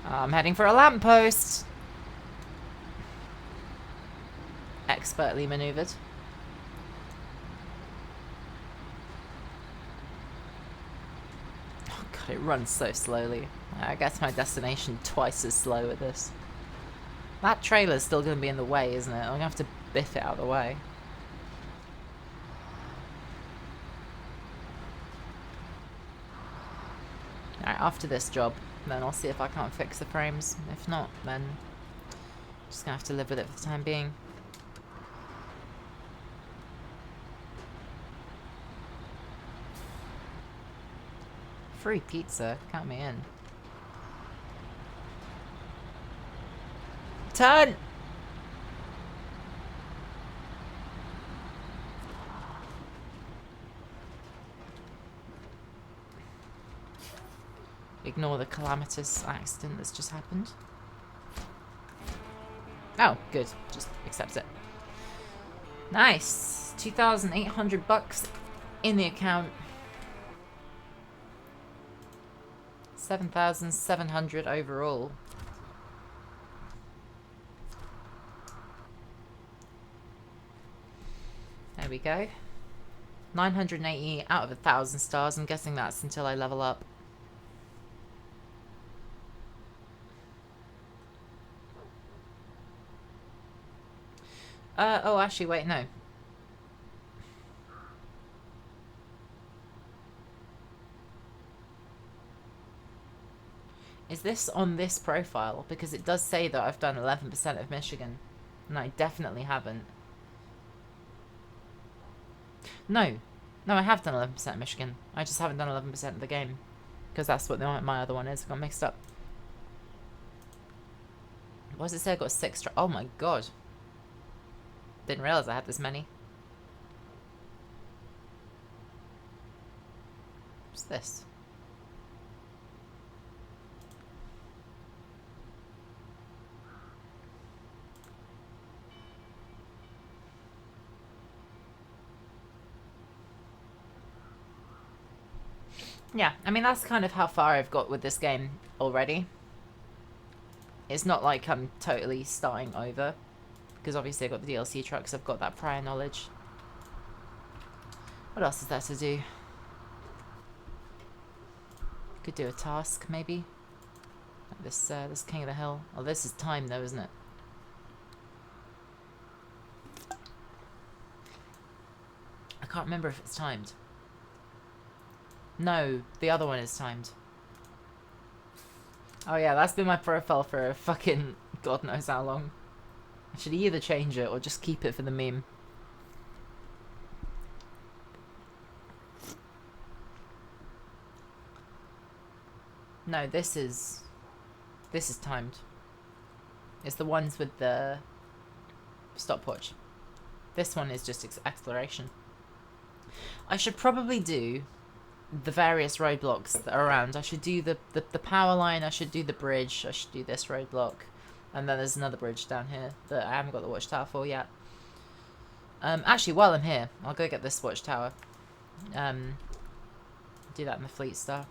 I'm heading for a lamppost. Expertly maneuvered. Oh god, it runs so slowly. I get to my destination twice as slow with this. That trailer's still going to be in the way, isn't it? I'm going to have to biff it out of the way. Alright, after this job, then I'll see if I can't fix the frames. If not, then just gonna have to live with it for the time being. Free pizza, count me in. Turn! Ignore the calamitous accident that's just happened. Oh, good. Just accept it. Nice. 2,800 bucks in the account. 7,700 overall. There we go. 980 out of 1,000 stars. I'm guessing that's until I level up. Oh, actually, wait, no. Is this on this profile? Because it does say that I've done 11% of Michigan. And I definitely haven't. No. No, I have done 11% of Michigan. I just haven't done 11% of the game. Because that's what my other one is. I got mixed up. What does it say? I got 6. Oh my god. Didn't realize I had this many. What's this? Yeah, I mean, that's kind of how far I've got with this game already. It's not like I'm totally starting over. Because obviously I've got the DLC trucks, I've got that prior knowledge. What else is there to do? Could do a task, maybe. Like this King of the Hill. Oh, this is timed though, isn't it? I can't remember if it's timed. No, the other one is timed. Oh yeah, that's been my profile for fucking God knows how long. I should either change it or just keep it for the meme. No, this is timed. It's the ones with the stopwatch. This one is just exploration. I should probably do the various roadblocks that are around. I should do the power line, I should do the bridge, I should do this roadblock. And then there's another bridge down here that I haven't got the watchtower for yet. Actually, while I'm here, I'll go get this watchtower. Do that in the Fleet Star.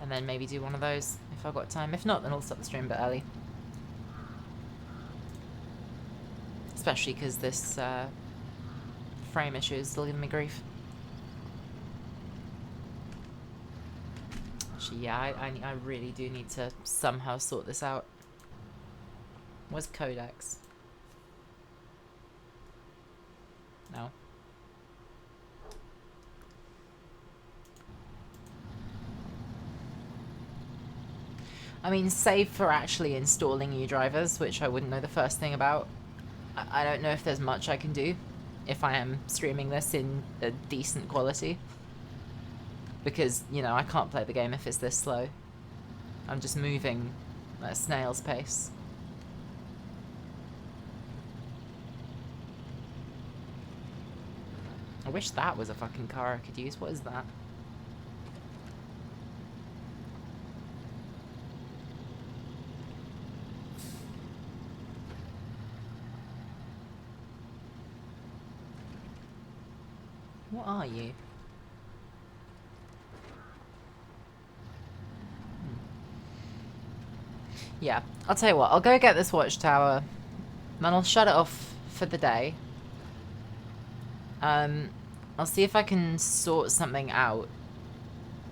And then maybe do one of those if I've got time. If not, then I'll stop the stream a bit early. Especially because this frame issue is still giving me grief. Actually, yeah, I really do need to somehow sort this out. Where's Codex? No. I mean, save for actually installing new drivers, which I wouldn't know the first thing about. I don't know if there's much I can do if I am streaming this in a decent quality. Because, you know, I can't play the game if it's this slow. I'm just moving at a snail's pace. I wish that was a fucking car I could use. What is that? What are you? Yeah, I'll tell you what, I'll go get this watchtower, then I'll shut it off for the day. I'll see if I can sort something out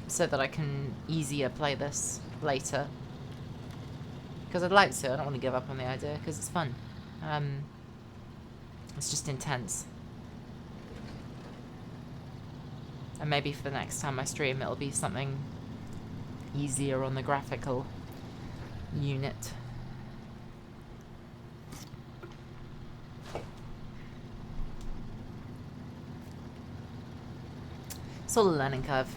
so that I can easier play this later. Because I'd like to, I don't want to give up on the idea, because it's fun. It's just intense. And maybe for the next time I stream, it'll be something easier on the graphical unit. It's all a learning curve,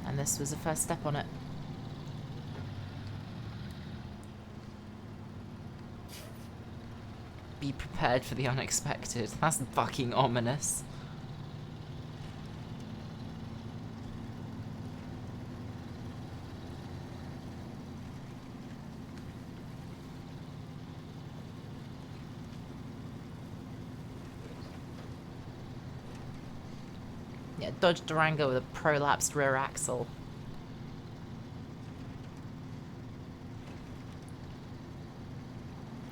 and this was the first step on it. Be prepared for the unexpected. That's fucking ominous. Yeah, Dodge Durango with a prolapsed rear axle.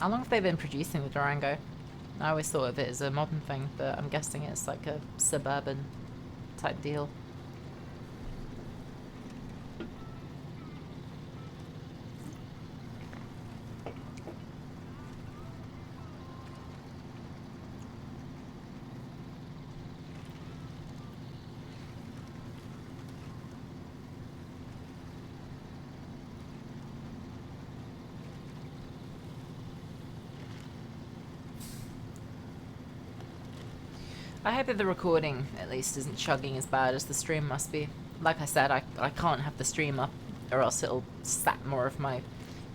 How long have they been producing the Durango? I always thought of it as a modern thing, but I'm guessing it's like a suburban type deal. I hope that the recording, at least, isn't chugging as bad as the stream must be. Like I said, I can't have the stream up, or else it'll sap more of my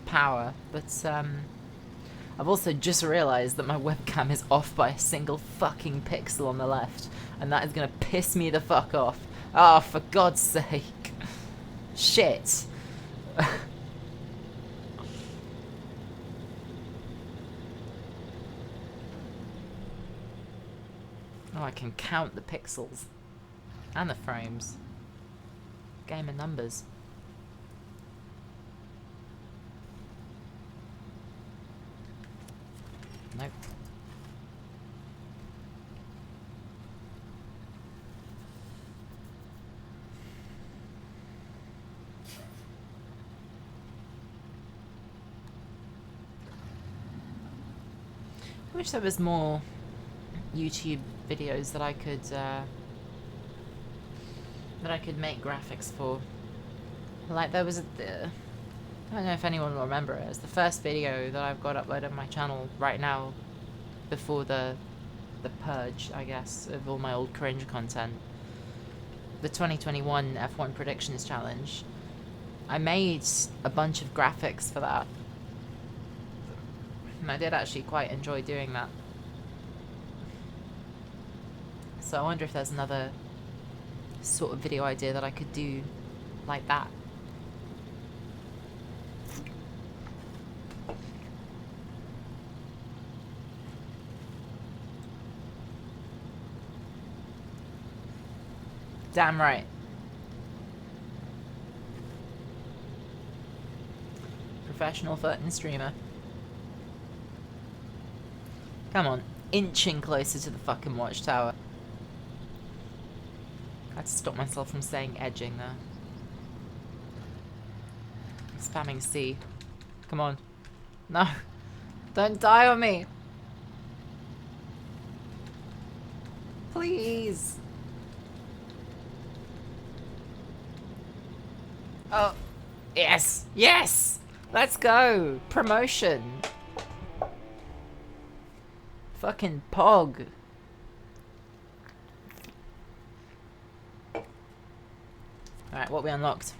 power. But, I've also just realised that my webcam is off by a single fucking pixel on the left. And that is gonna piss me the fuck off. Oh, for God's sake. Shit. Oh, I can count the pixels. And the frames. Game of numbers. Nope. I wish there was more YouTube videos that I could make graphics for. Like there was I don't know if anyone will remember it. It's the first video that I've got uploaded on my channel right now, before the purge, I guess, of all my old cringe content. The 2021 F1 Predictions Challenge. I made a bunch of graphics for that. And I did actually quite enjoy doing that. So I wonder if there's another sort of video idea that I could do like that. Damn right. Professional foot-in streamer. Come on, inching closer to the fucking watchtower. I had to stop myself from saying edging there. Spamming C. Come on. No. Don't die on me. Please. Oh. Yes. Yes. Let's go. Promotion. Fucking pog. Alright, what we unlocked?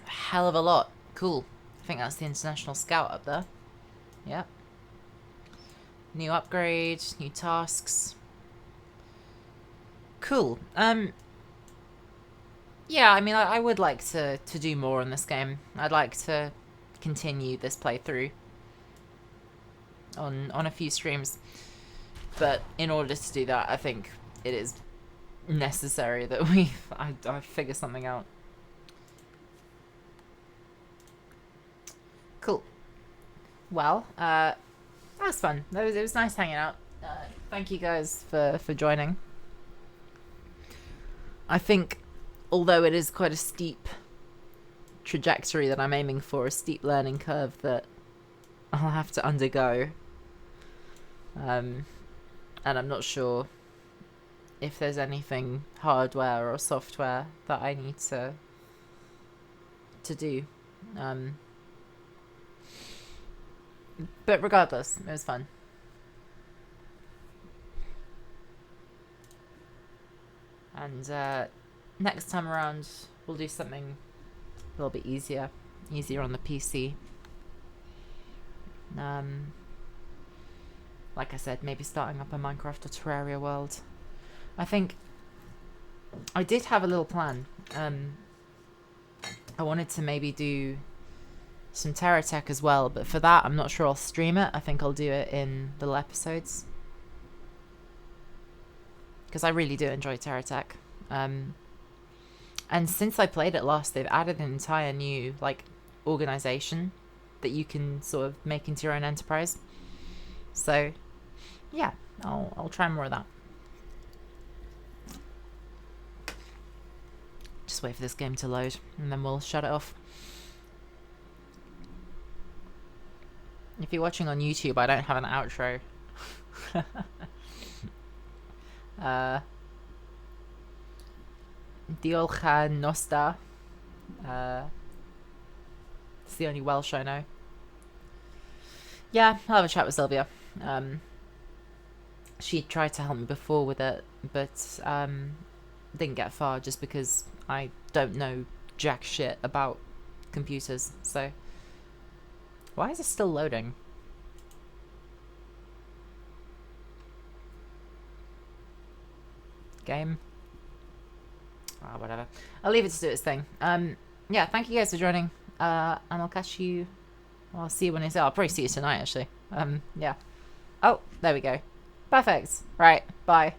A hell of a lot. Cool. I think that's the International Scout up there. Yep. New upgrade, new tasks. Cool. Yeah, I mean, I would like to do more in this game. I'd like to continue this playthrough on a few streams. But in order to do that, I think it is necessary that I figure something out. Cool. Well, that was fun. It was nice hanging out. Thank you guys for joining. I think, although it is quite a steep trajectory that I'm aiming for, a steep learning curve that I'll have to undergo, and I'm not sure if there's anything hardware or software that I need to do. But regardless, it was fun. And next time around, we'll do something a little bit easier on the PC. Like I said, maybe starting up a Minecraft or Terraria world. I think I did have a little plan. I wanted to maybe do some Terra Tech as well, but for that, I'm not sure I'll stream it. I think I'll do it in little episodes. Because I really do enjoy Terra Tech. And since I played it last, they've added an entire new, like, organization that you can sort of make into your own enterprise. So, yeah, I'll try more of that. Just wait for this game to load, and then we'll shut it off. If you're watching on YouTube, I don't have an outro. Diolcha Nosta. It's the only Welsh I know. Yeah, I'll have a chat with Sylvia. She tried to help me before with it, but didn't get far just because I don't know jack shit about computers. So, why is it still loading? Game. Whatever. I'll leave it to do its thing. Yeah, thank you guys for joining. And I'll catch you. Well, I'll see you when it's out. I'll probably see you tonight, actually. Yeah. Oh, there we go. Perfect. Right. Bye.